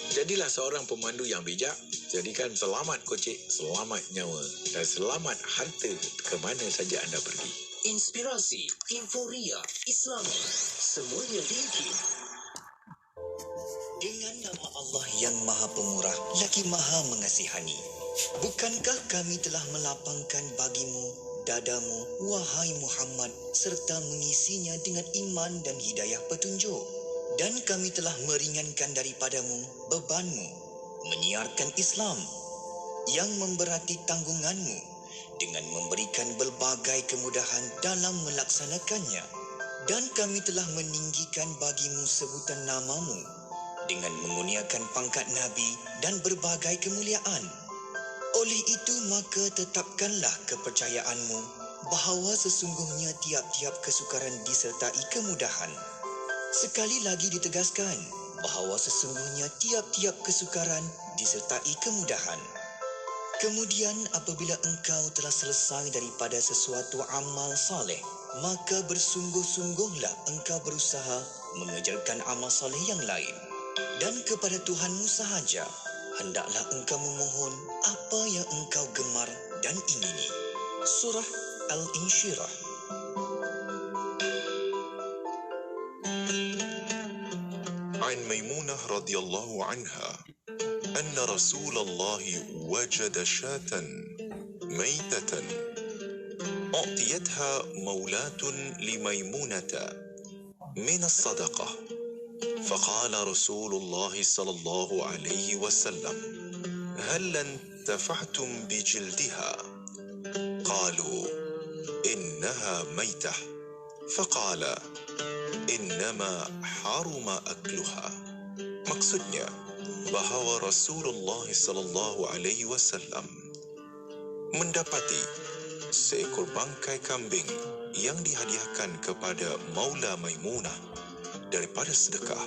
Jadilah seorang pemandu yang bijak. Jadikan selamat kocek, selamat nyawa dan selamat harta ke mana saja anda pergi. Inspirasi, Inforia, Islami, semuanya diikin dengan nama Allah yang Maha Pemurah lagi Maha Mengasihani. Bukankah kami telah melapangkan bagimu dadamu, wahai Muhammad, serta mengisinya dengan iman dan hidayah petunjuk? Dan kami telah meringankan daripadamu bebanmu, menyiarkan Islam yang memberati tanggunganmu dengan memberikan berbagai kemudahan dalam melaksanakannya. Dan kami telah meninggikan bagimu sebutan namamu dengan mengurniakan pangkat Nabi dan berbagai kemuliaan. Oleh itu maka tetapkanlah kepercayaanmu bahawa sesungguhnya tiap-tiap kesukaran disertai kemudahan. Sekali lagi ditegaskan bahawa sesungguhnya tiap-tiap kesukaran disertai kemudahan. Kemudian apabila engkau telah selesai daripada sesuatu amal saleh, maka bersungguh-sungguhlah engkau berusaha mengejarkan amal saleh yang lain. Dan kepada Tuhanmu sahaja hendaklah engkau memohon apa yang engkau gemar dan ingini. Surah Al-Insyirah. عن ميمونة رضي الله عنها أن رسول الله وجد شاة ميتة أعطيتها مولاة لميمونة من الصدقة، فقال رسول الله صلى الله عليه وسلم: هل انتفعتم بجلدها؟ قالوا: إنها ميتة. فقال: innama haruma akluha. Maksudnya bahawa Rasulullah sallallahu alaihi wasallam mendapati seekor bangkai kambing yang dihadiahkan kepada Maula Maimunah daripada sedekah.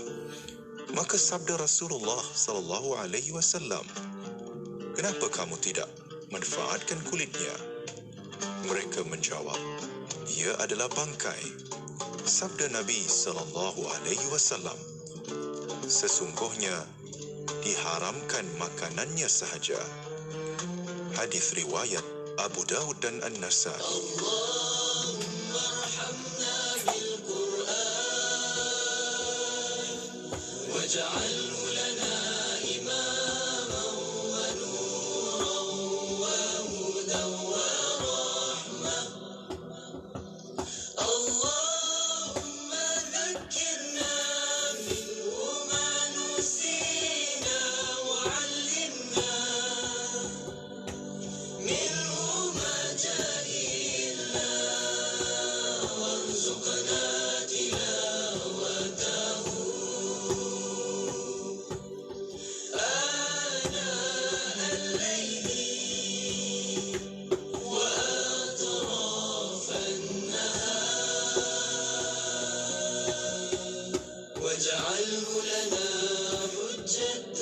Maka sabda Rasulullah sallallahu alaihi wasallam, "Kenapa kamu tidak manfaatkan kulitnya?" Mereka menjawab, "Ia adalah bangkai." Sabda Nabi sallallahu alaihi wasallam, "Sesungguhnya diharamkan makanannya sahaja." Hadis riwayat Abu Daud dan An-Nasai. Allahumma arhamna bil Qur'an waj'alhu lana imaman wa nuran wa hudan wa rahmah. واجعله لنا حجة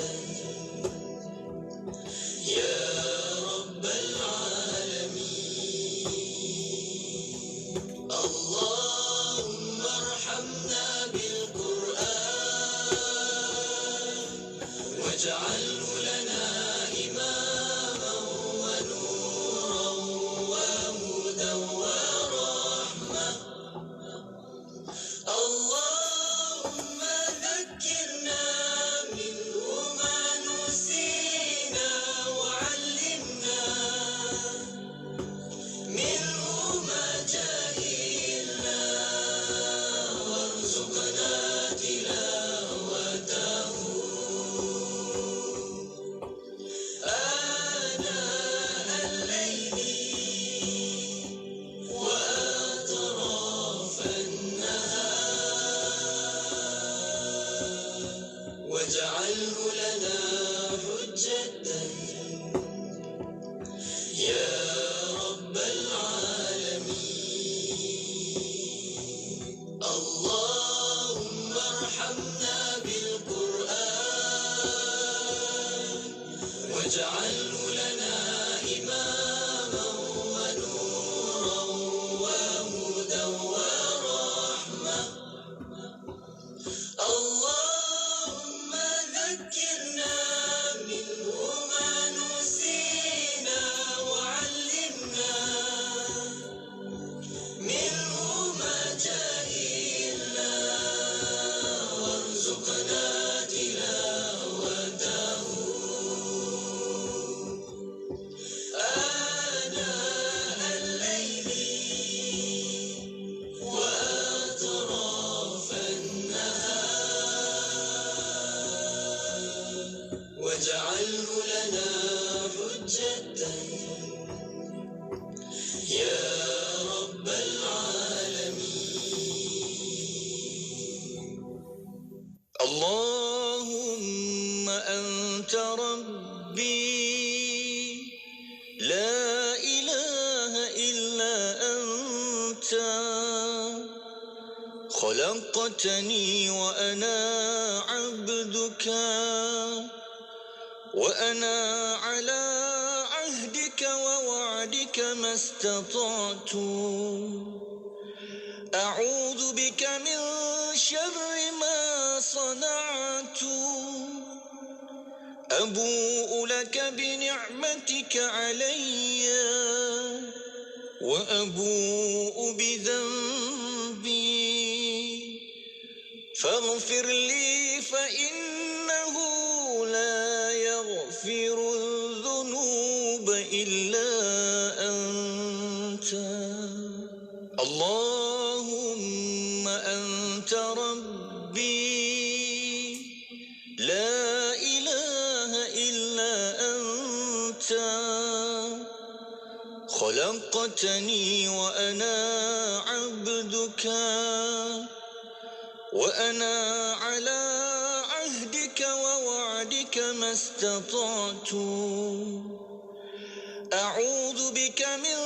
يا رب العالمين. اللهم ارحمنا بالقرآن واجعله لنا إماما ونورا وهدى ورحمة. اللهم ذكرنا منه ما نسينا وعلمنا منه ما جهلنا وارزقنا تلاوته آناء الليل وأطراف النهار واجعله لنا حجة يا رب العالمين. اللهم ارحمنا بالقرآن واجعله لنا إماما ونورا وهدى ورحمة. اللهم ذكرنا واجعله لنا حجة يا رب العالمين. اللهم أنت ربي لا إله إلا أنت خلقتني وأنا عبدك وأنا على عهدك ووعدك ما استطعت أعوذ بك من شر ما صنعت أبوء لك بنعمتك علي وأبوء بذنبي فاغفر لي فإنه لا يغفر الذنوب إلا أنت. اللهم أنت ربي لا إله إلا أنت خلقتني وأنا عبدك وأنا على عهدك ووعدك ما استطعت أعوذ بك من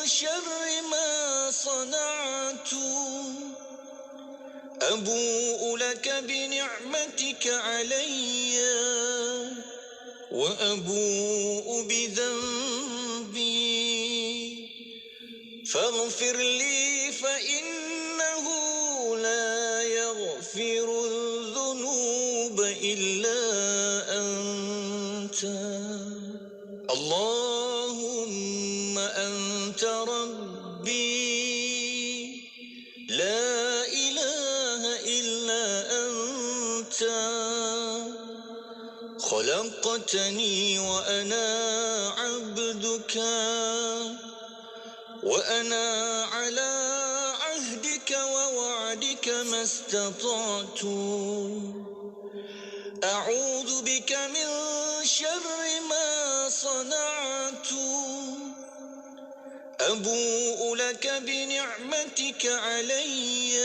شر ما صنعت أبوء لك بنعمتك علي وأبوء بذنبي فاغفر لي فإنه لا يغفر الذنوب إلا أنت. اللهم أنت ربي لا إله إلا أنت خلقتني وأنا عبدك وأنا على عهدك ووعدك ما استطعت أعوذ بك من شر ما صنعت أبوء لك بنعمتك علي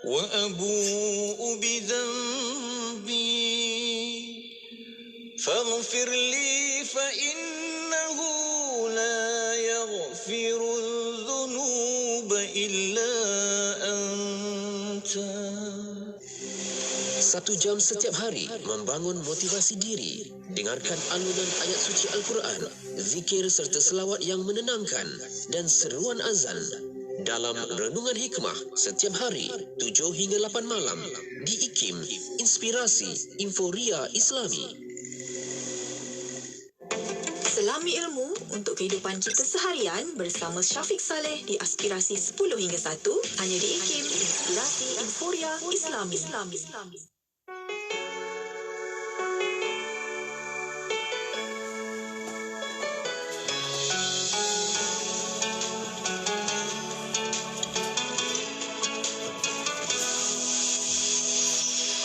وأبوء بذنبي فاغفر لي فإنه لا يغفر الذنوب إلا أنت. 1 jam setiap hari membangun motivasi diri. Dengarkan alunan ayat suci Al-Quran, zikir serta selawat yang menenangkan dan seruan azan dalam Renungan Hikmah setiap hari 7 hingga 8 malam di IKIM, Inspirasi Inforia Islami. Selami ilmu untuk kehidupan kita seharian bersama Syafiq Saleh di Aspirasi 10 hingga 1 hanya di IKIM, Inspirasi Inforia Islami.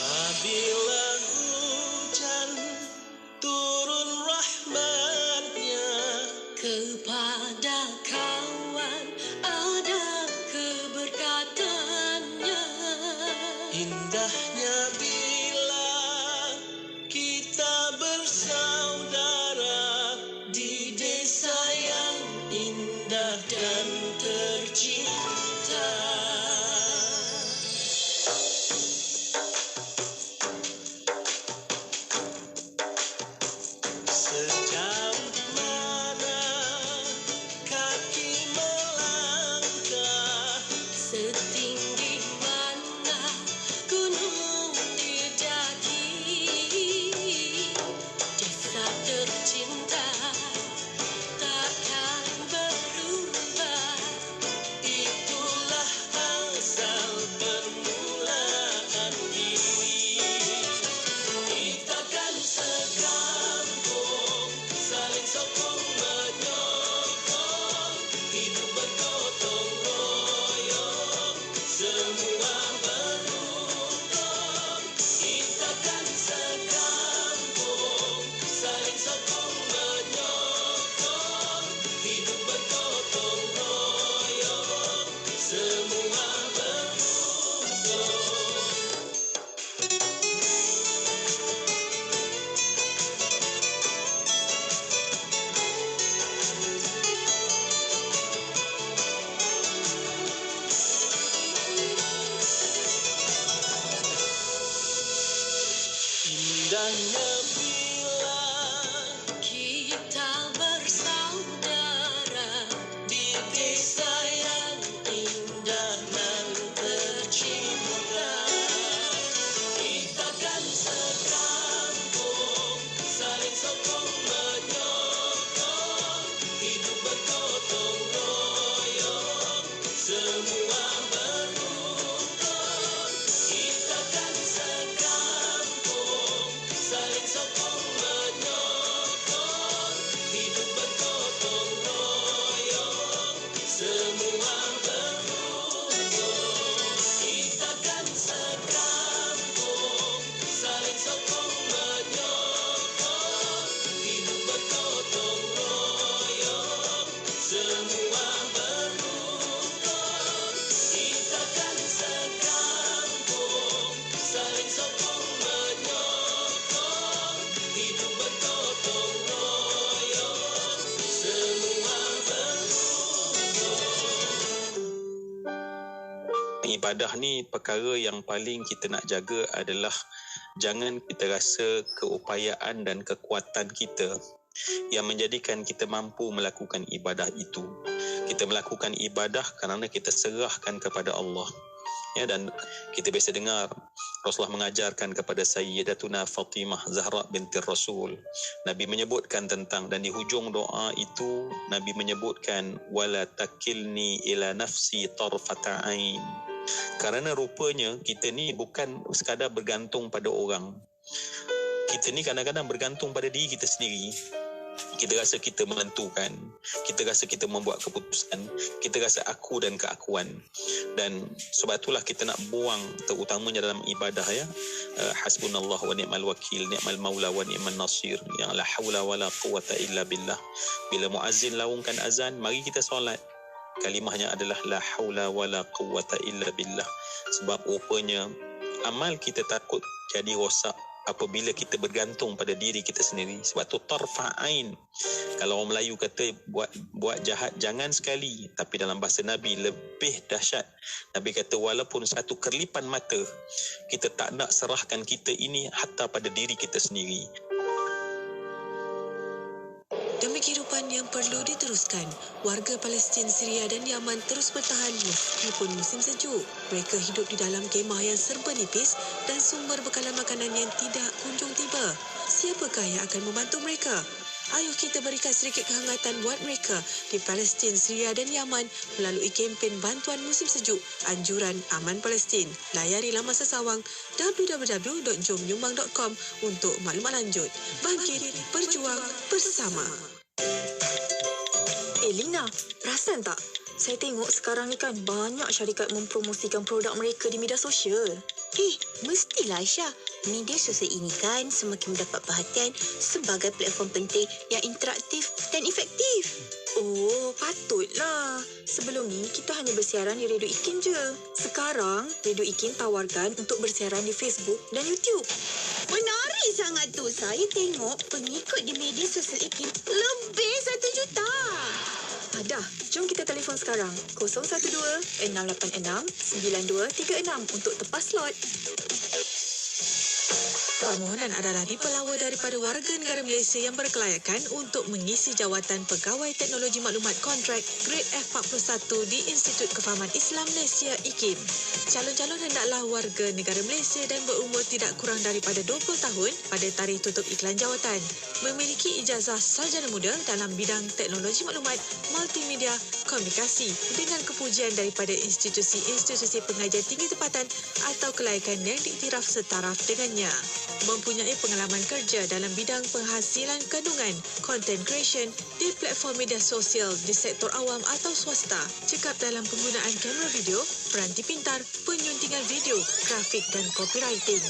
Apabila hujan turun rahmatnya, Kepada kawan ada keberkatannya. indahnya Indahnya bila kita bersaudara di desa yang indah nan tercinta. Kita kan sekampung, saling sokong menyokong, hidup bergotong royong, semua berrukun. Kita kan sekampung, saling sokong menyokong, hidup bergotong royong, semua berrukun. Kita kan sekampung, saling sokong menyokong, hidup bergotong royong, semua berrukun. Kita kan sekampung, saling sokong menyokong, hidup bergotong royong, semua berrukun. Ibadah ni perkara yang paling kita nak jaga adalah jangan kita rasa keupayaan dan kekuatan kita yang menjadikan kita mampu melakukan ibadah itu. Kita melakukan ibadah kerana kita serahkan kepada Allah. Ya, dan kita biasa dengar Rasulullah mengajarkan kepada Sayyidatuna Fatimah Zahra binti Rasul. Nabi menyebutkan tentang, dan di hujung doa itu Nabi menyebutkan wala takilni ila nafsi tarfata ain. Kerana rupanya kita ni bukan sekadar bergantung pada orang. Kita ni kadang-kadang bergantung pada diri kita sendiri. Kita rasa kita menentukan, kita rasa kita membuat keputusan, kita rasa aku dan keakuan. Dan sebab itulah kita nak buang, terutamanya dalam ibadah, ya, hasbunallah wa ni'mal wakil, ni'mal maula wa ni'mal nasir, yang la haula wa la quwata illa billah. Bila muazzin laungkan azan, mari kita solat. Kalimahnya adalah la haula wa la quwata illa billah. Sebab rupanya amal kita takut jadi rosak apabila kita bergantung pada diri kita sendiri. Sebab tu tarfa'ain. Kalau orang Melayu kata buat jahat jangan sekali, tapi dalam bahasa Nabi lebih dahsyat. Nabi kata walaupun satu kerlipan mata, kita tak nak serahkan kita ini hatta pada diri kita sendiri. Demi kehidupan yang perlu diteruskan, warga Palestin, Syria dan Yaman terus bertahan meskipun musim sejuk. Mereka hidup di dalam kemah yang serba nipis dan sumber bekalan makanan yang tidak kunjung tiba. Siapakah yang akan membantu mereka? Ayuh kita berikan sedikit kehangatan buat mereka di Palestin, Syria dan Yaman melalui kempen bantuan musim sejuk Anjuran Aman Palestin. Layari laman sesawang www.jomnyumbang.com untuk maklumat lanjut. Bangkit, berjuang bersama. Lina, perasan tak? Saya tengok sekarang ni kan banyak syarikat mempromosikan produk mereka di media sosial. Mestilah Aisyah. Media sosial ini kan semakin mendapat perhatian sebagai platform penting yang interaktif dan efektif. Oh, patutlah. Sebelum ni, kita hanya bersiaran di Radio IKIM je. Sekarang, Radio IKIM tawarkan untuk bersiaran di Facebook dan YouTube. Menarik sangat tu. Saya tengok pengikut di media sosial IKIM lebih 1 juta. Dah, jom kita telefon sekarang. 012-686-9236 untuk tepas slot. Permohonan adalah dipelawa daripada warga negara Malaysia yang berkelayakan untuk mengisi jawatan Pegawai Teknologi Maklumat Kontrak Grade F41 di Institut Kefahaman Islam Malaysia IKIM. Calon-calon hendaklah warga negara Malaysia dan berumur tidak kurang daripada 20 tahun pada tarikh tutup iklan jawatan, memiliki ijazah sarjana muda dalam bidang teknologi maklumat, multimedia, komunikasi dengan kepujian daripada institusi-institusi pengajian tinggi tempatan atau kelayakan yang diiktiraf setaraf dengannya. Mempunyai pengalaman kerja dalam bidang penghasilan kandungan, content creation di platform media sosial di sektor awam atau swasta, cekap dalam penggunaan kamera video, peranti pintar, penyuntingan video, grafik dan copywriting.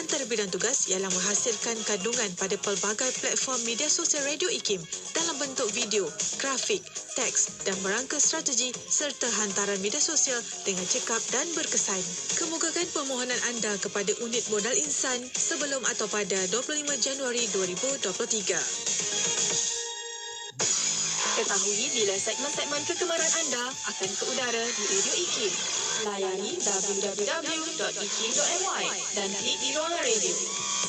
Antara bidang tugas ialah menghasilkan kandungan pada pelbagai platform media sosial Radio IKIM dalam bentuk video, grafik, teks dan merangka strategi serta hantaran media sosial dengan cekap dan berkesan. Kemukakan permohonan anda kepada Unit Modal Insan sebelum atau pada 25 Januari 2023. Ketahui bila segmen-segmen kegemaran anda akan ke udara di Radio IKIM. Layari www.ikim.my dan klik di ruangan radio.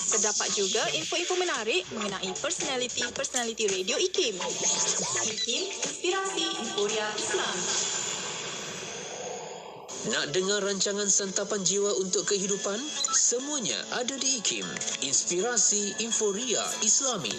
Terdapat juga info-info menarik mengenai personaliti Radio IKIM. IKIM, inspirasi euforia Islam. Nak dengar rancangan santapan jiwa untuk kehidupan? Semuanya ada di IKIM. Inspirasi Inforia Islami.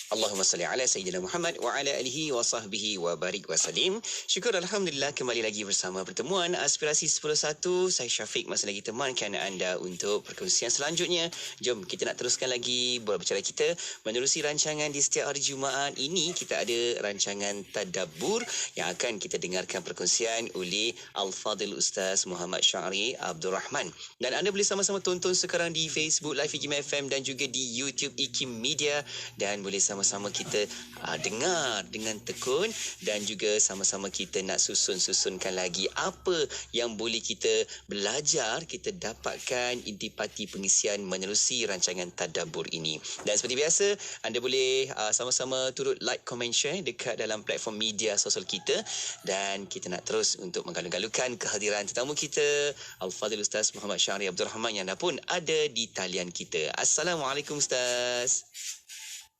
Allahumma salli ala Sayyidina Muhammad wa ala alihi wa sahbihi wa barik wa salim. Syukur Alhamdulillah kembali lagi bersama pertemuan Aspirasi 10.1. Saya Syafiq masih lagi temankan anda untuk perkongsian selanjutnya. Jom kita nak teruskan lagi bola bicara kita menerusi rancangan di setiap hari Jumaat. Ini kita ada rancangan Tadabbur yang akan kita dengarkan perkongsian oleh Al-Fadhil Ustaz Muhammad Syahri Abdul Rahman. Dan anda boleh sama-sama tonton sekarang di Facebook Live IKIM FM dan juga di YouTube IKIM Media, dan boleh sama-sama kita dengar dengan tekun, dan juga sama-sama kita nak susunkan lagi apa yang boleh kita belajar, kita dapatkan intipati pengisian menerusi rancangan Tadabbur ini. Dan seperti biasa, anda boleh sama-sama turut like, comment, share dekat dalam platform media sosial kita, dan kita nak terus untuk menggalu-galukan kehadiran tetamu kita Al-Fadhil Ustaz Muhammad Syahri Abdul Rahman yang dah pun ada di talian kita. Assalamualaikum Ustaz.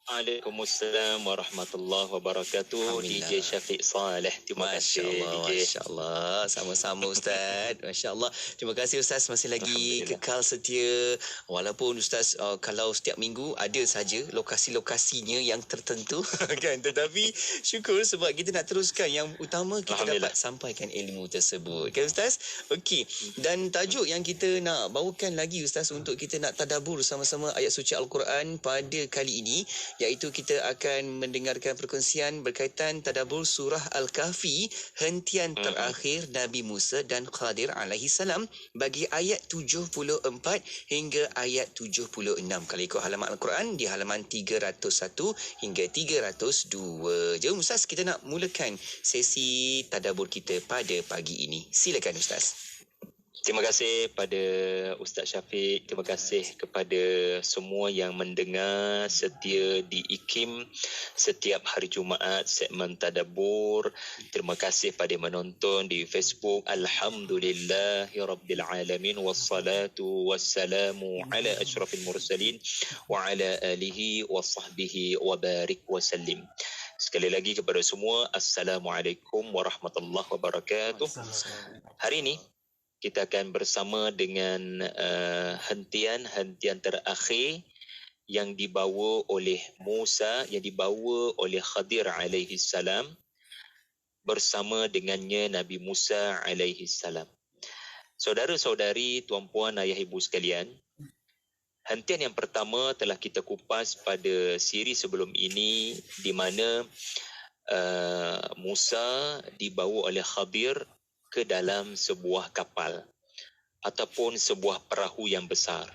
Waalaikumsalam warahmatullahi wabarakatuh. DJ Syafiq Saleh. Terima kasih DJ. Masya Allah. Sama-sama Ustaz. Masya Allah. Terima kasih Ustaz masih lagi kekal setia. Walaupun Ustaz kalau setiap minggu ada saja lokasi-lokasinya yang tertentu kan, tetapi syukur sebab kita nak teruskan yang utama, kita dapat sampaikan ilmu tersebut. Kan Ustaz? Okey. Dan tajuk yang kita nak bawakan lagi Ustaz untuk kita nak tadabbur sama-sama ayat suci Al-Quran pada kali ini, iaitu kita akan mendengarkan perkongsian berkaitan tadabbur surah Al-Kahfi, hentian terakhir Nabi Musa dan Khadir alaihi salam bagi ayat 74 hingga ayat 76. Kalau ikut halaman Al-Quran di halaman 301 hingga 302. Jom Ustaz, kita nak mulakan sesi tadabbur kita pada pagi ini. Silakan Ustaz. Terima kasih pada Ustaz Syafiq. Terima kasih kepada semua yang mendengar setia di IKIM setiap hari Jumaat segmen Tadabbur. Terima kasih pada menonton di Facebook. Alhamdulillahirabbilalamin wassalatu wassalamu ala asyrafil mursalin wa ala alihi wa sahbihi wa barik wa sallim. Sekali lagi kepada semua, Assalamualaikum warahmatullahi wabarakatuh. Hari ini kita akan bersama dengan hentian terakhir yang dibawa oleh Musa, yang dibawa oleh Khadir alaihi salam bersama dengannya Nabi Musa alaihi salam. Saudara-saudari, tuan-puan, ayah ibu sekalian, hentian yang pertama telah kita kupas pada siri sebelum ini, di mana Musa dibawa oleh Khadir ke dalam sebuah kapal ataupun sebuah perahu yang besar.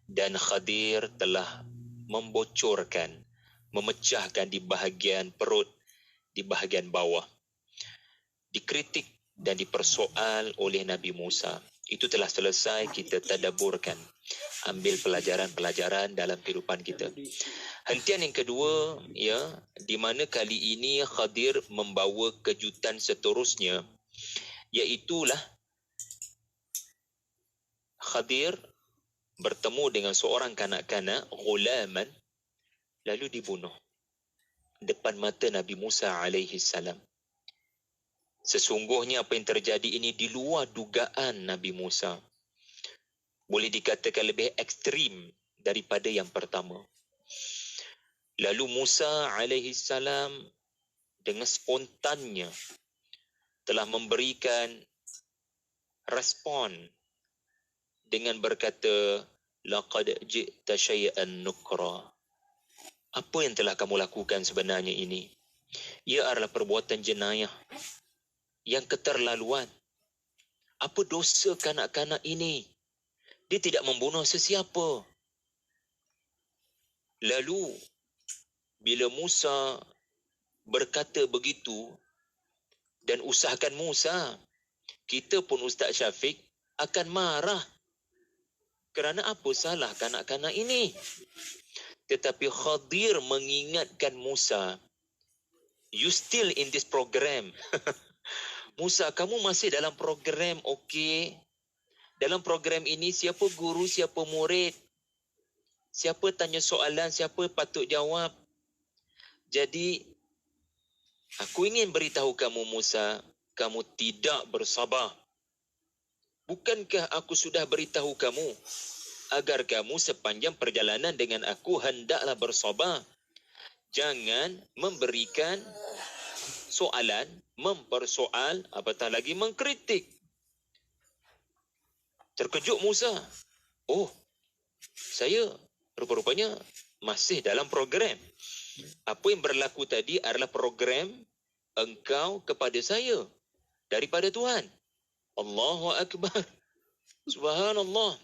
Dan Khadir telah membocorkan, memecahkan di bahagian perut, di bahagian bawah. Dikritik dan dipersoal oleh Nabi Musa. Itu telah selesai kita tadabburkan. Ambil pelajaran-pelajaran dalam kehidupan kita. Hentian yang kedua, ya, di mana kali ini Khadir membawa kejutan seterusnya, iaitulah Khadir bertemu dengan seorang kanak-kanak, ghulaman, lalu dibunuh depan mata Nabi Musa alaihi salam. Sesungguhnya apa yang terjadi ini di luar dugaan Nabi Musa. Boleh dikatakan lebih ekstrim daripada yang pertama. Lalu Musa alaihi salam dengan spontannya telah memberikan respon dengan berkata, laqad ji'ta syai'an nukra. Apa yang telah kamu lakukan sebenarnya ini? Ia adalah perbuatan jenayah yang keterlaluan. Apa dosa kanak-kanak ini? Dia tidak membunuh sesiapa. Lalu bila Musa berkata begitu, dan usahakan Musa, kita pun Ustaz Syafiq akan marah. Kerana apa salah kanak-kanak ini? Tetapi Khadir mengingatkan Musa, you still in this program. Musa, kamu masih dalam program, okey? Dalam program ini, siapa guru, siapa murid, siapa tanya soalan, siapa patut jawab. Jadi, aku ingin beritahu kamu, Musa, kamu tidak bersabar. Bukankah aku sudah beritahu kamu agar kamu sepanjang perjalanan dengan aku hendaklah bersabar? Jangan memberikan soalan, mempersoal, apatah lagi mengkritik. Terkejut Musa. Oh, saya rupa-rupanya masih dalam program. Apa yang berlaku tadi adalah program engkau kepada saya daripada Tuhan. Allahu Akbar. Subhanallah.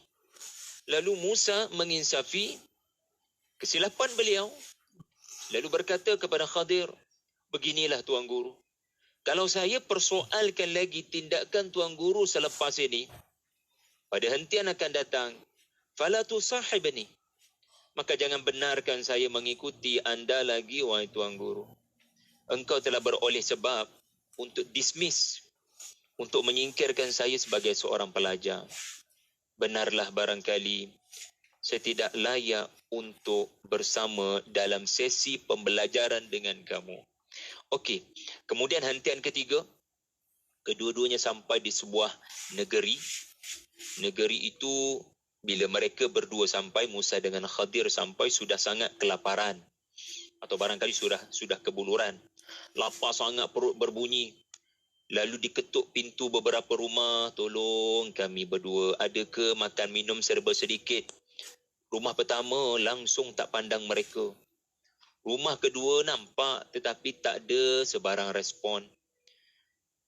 Lalu Musa menginsafi kesilapan beliau. Lalu berkata kepada Khadir, beginilah Tuan Guru. Kalau saya persoalkan lagi tindakan Tuan Guru selepas ini, pada hentian akan datang, fala tusahibni, maka jangan benarkan saya mengikuti anda lagi, wahai Tuan Guru. Engkau telah beroleh sebab untuk dismiss, untuk menyingkirkan saya sebagai seorang pelajar. Benarlah barangkali saya tidak layak untuk bersama dalam sesi pembelajaran dengan kamu. Okey, kemudian hentian ketiga, kedua-duanya sampai di sebuah negeri. Negeri itu bila mereka berdua sampai, Musa dengan Khadir sampai, sudah sangat kelaparan atau barangkali sudah kebuluran. Lapar sangat, perut berbunyi. Lalu diketuk pintu beberapa rumah, tolong kami berdua, ada ke makan minum serba sedikit. Rumah pertama langsung tak pandang mereka. Rumah kedua nampak tetapi tak ada sebarang respon.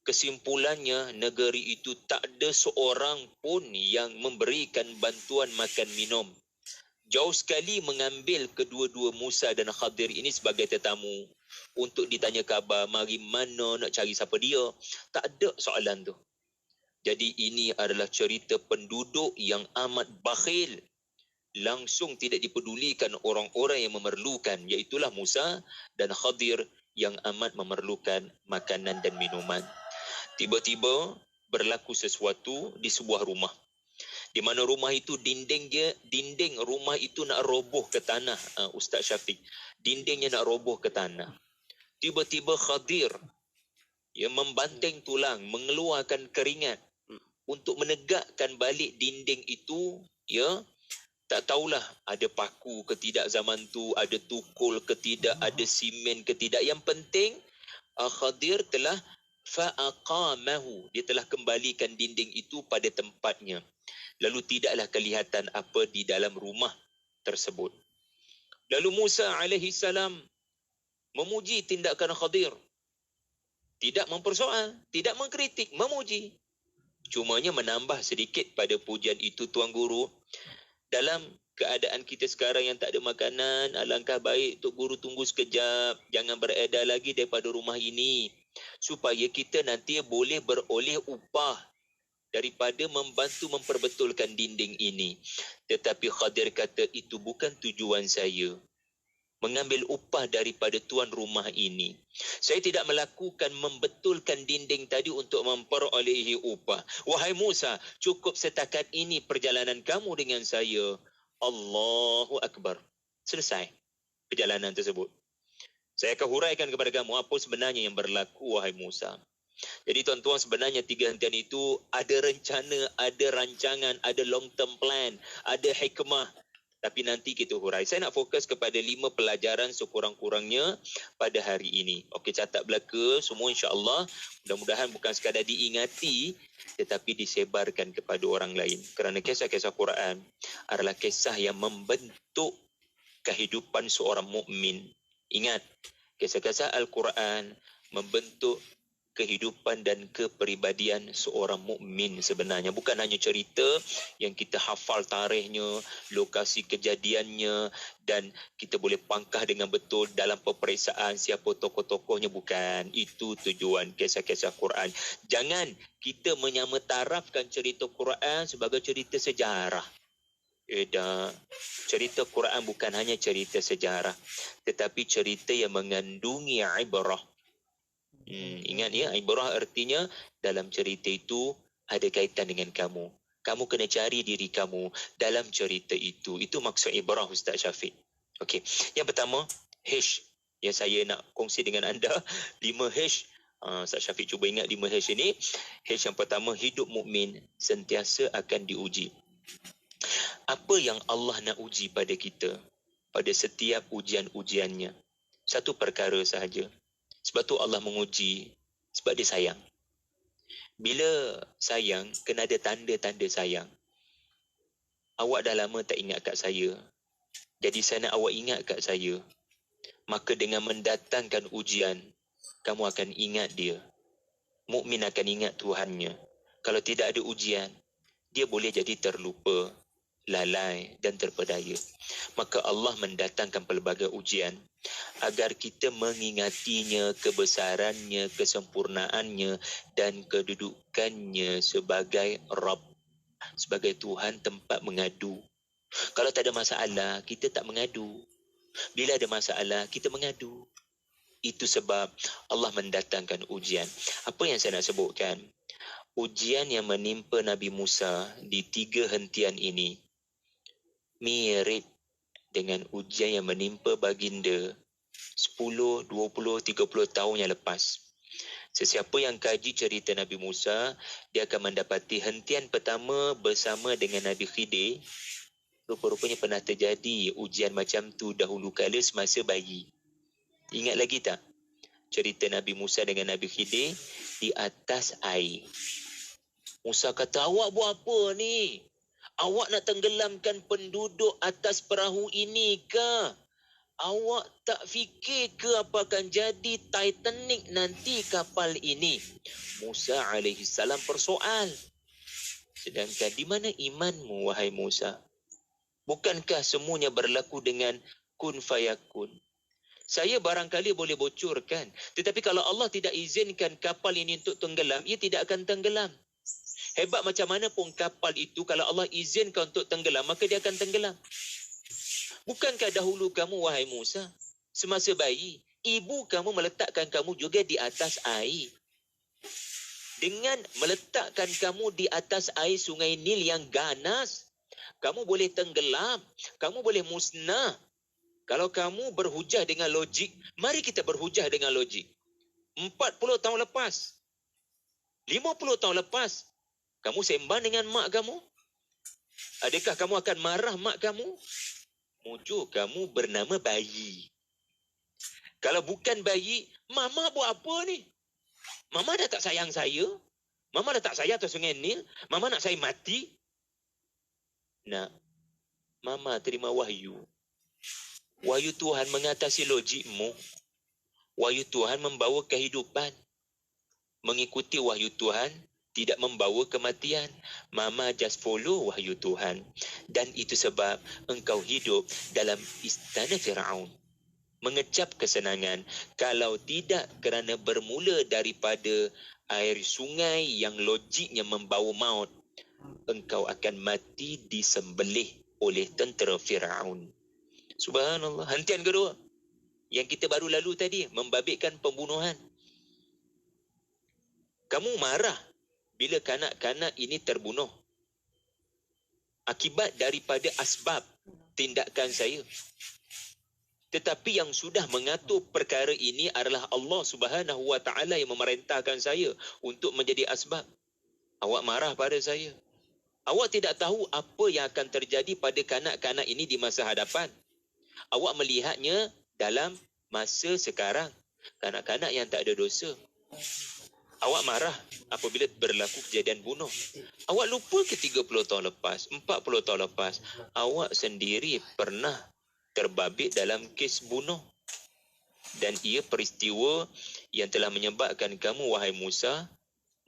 Kesimpulannya, negeri itu tak ada seorang pun yang memberikan bantuan makan minum. Jauh sekali mengambil kedua-dua Musa dan Khadir ini sebagai tetamu untuk ditanya khabar, mari mana nak cari siapa dia. Tak ada soalan tu. Jadi ini adalah cerita penduduk yang amat bakhil. Langsung tidak dipedulikan orang-orang yang memerlukan, iaitulah Musa dan Khadir yang amat memerlukan makanan dan minuman. Tiba-tiba berlaku sesuatu di sebuah rumah. Di mana rumah itu dinding rumah itu nak roboh ke tanah, Ustaz Syafiq. Dindingnya nak roboh ke tanah. Tiba-tiba Khadir membanting tulang, mengeluarkan keringat untuk menegakkan balik dinding itu. Tak tahulah ada paku ke tidak zaman tu, ada tukul ke tidak, ada simen ke tidak. Yang penting Khadir telah fa'aqamahu, dia telah kembalikan dinding itu pada tempatnya. Lalu tidaklah kelihatan apa di dalam rumah tersebut. Lalu Musa alaihi salam memuji tindakan Khadir. Tidak mempersoal, tidak mengkritik, memuji. Cumanya menambah sedikit pada pujian itu, Tuan Guru. Dalam keadaan kita sekarang yang tak ada makanan, alangkah baik Tok Guru tunggu sekejap. Jangan beredar lagi daripada rumah ini. Supaya kita nanti boleh beroleh upah daripada membantu memperbetulkan dinding ini. Tetapi Khadir kata, itu bukan tujuan saya, mengambil upah daripada tuan rumah ini. Saya tidak melakukan membetulkan dinding tadi untuk memperolehi upah. Wahai Musa, cukup setakat ini perjalanan kamu dengan saya. Allahu Akbar. Selesai perjalanan tersebut. Saya akan huraikan kepada kamu apa sebenarnya yang berlaku, wahai Musa. Jadi tuan-tuan, sebenarnya 3 hentian itu ada rencana, ada rancangan, ada long term plan, ada hikmah. Tapi nanti kita hurai. Saya nak fokus kepada 5 pelajaran sekurang-kurangnya pada hari ini. Okey, catat belaka semua, insya-Allah. Mudah-mudahan bukan sekadar diingati tetapi disebarkan kepada orang lain. Kerana kisah-kisah Quran adalah kisah yang membentuk kehidupan seorang mukmin. Ingat, kisah-kisah Al-Quran membentuk kehidupan dan kepribadian seorang mukmin sebenarnya. Bukan hanya cerita yang kita hafal tarikhnya, lokasi kejadiannya dan kita boleh pangkah dengan betul dalam peperiksaan siapa tokoh-tokohnya. Bukan. Itu tujuan kisah-kisah Quran. Jangan kita menyamatarafkan cerita Quran sebagai cerita sejarah. Cerita Quran bukan hanya cerita sejarah, tetapi cerita yang mengandungi ibrah. Ingat ya, ibrah artinya dalam cerita itu ada kaitan dengan kamu. Kamu kena cari diri kamu dalam cerita itu. Itu maksud ibrah, Ustaz Syafiq. Okey, yang pertama, H yang saya nak kongsi dengan anda, 5H. Ustaz Syafiq cuba ingat 5H ini. H yang pertama, hidup mukmin sentiasa akan diuji. Apa yang Allah nak uji pada kita pada setiap ujian-ujiannya? Satu perkara sahaja. Sebab tu Allah menguji, sebab dia sayang. Bila sayang, kena ada tanda-tanda sayang. Awak dah lama tak ingat kat saya. Jadi saya nak awak ingat kat saya. Maka dengan mendatangkan ujian, kamu akan ingat dia. Mukmin akan ingat Tuhannya. Kalau tidak ada ujian, dia boleh jadi terlupa, lalai dan terpedaya. Maka Allah mendatangkan pelbagai ujian agar kita mengingatinya, kebesarannya, kesempurnaannya dan kedudukannya sebagai Rabb, sebagai Tuhan tempat mengadu. Kalau tak ada masalah, kita tak mengadu. Bila ada masalah, kita mengadu. Itu sebab Allah mendatangkan ujian. Apa yang saya nak sebutkan? Ujian yang menimpa Nabi Musa di 3 hentian ini mirip dengan ujian yang menimpa baginda 10, 20, 30 tahun yang lepas. Sesiapa yang kaji cerita Nabi Musa, dia akan mendapati hentian pertama bersama dengan Nabi Khidir. Rupa-rupanya pernah terjadi ujian macam tu dahulu kala semasa bayi. Ingat lagi tak? Cerita Nabi Musa dengan Nabi Khidir di atas air. Musa kata, awak buat apa ni? Awak nak tenggelamkan penduduk atas perahu ini ke? Awak tak fikir ke apa akan jadi Titanic nanti kapal ini? Musa alaihissalam persoal. Sedangkan di mana imanmu, wahai Musa? Bukankah semuanya berlaku dengan kun fayakun? Saya barangkali boleh bocorkan. Tetapi kalau Allah tidak izinkan kapal ini untuk tenggelam, ia tidak akan tenggelam. Hebat macam mana pun kapal itu, kalau Allah izinkan untuk tenggelam, maka dia akan tenggelam. Bukankah dahulu kamu, wahai Musa, semasa bayi, ibu kamu meletakkan kamu juga di atas air. Dengan meletakkan kamu di atas air sungai Nil yang ganas, kamu boleh tenggelam, kamu boleh musnah. Kalau kamu berhujah dengan logik, mari kita berhujah dengan logik. 40 tahun lepas, 50 tahun lepas, kamu sembang dengan mak kamu? Adakah kamu akan marah mak kamu? Mujur kamu bernama bayi. Kalau bukan bayi, mama buat apa ni? Mama dah tak sayang saya. Mama dah tak sayang atas sungai Nil. Mama nak saya mati. Nak, mama terima wahyu. Wahyu Tuhan mengatasi logikmu. Wahyu Tuhan membawa kehidupan. Mengikuti wahyu Tuhan tidak membawa kematian. Mama just follow wahyu Tuhan. Dan itu sebab engkau hidup dalam istana Firaun. Mengecap kesenangan. Kalau tidak kerana bermula daripada air sungai yang logiknya membawa maut, engkau akan mati disembelih oleh tentera Firaun. Subhanallah. Hentian kedua yang kita baru lalu tadi, membabitkan pembunuhan. Kamu marah bila kanak-kanak ini terbunuh akibat daripada asbab tindakan saya. Tetapi yang sudah mengatur perkara ini adalah Allah Subhanahu wa taala yang memerintahkan saya untuk menjadi asbab. Awak marah pada saya. Awak tidak tahu apa yang akan terjadi pada kanak-kanak ini di masa hadapan. Awak melihatnya dalam masa sekarang. Kanak-kanak yang tak ada dosa. Awak marah apabila berlaku kejadian bunuh. Awak lupa ke 30 tahun lepas, 40 tahun lepas, awak sendiri pernah terbabit dalam kes bunuh. Dan ia peristiwa yang telah menyebabkan kamu, wahai Musa,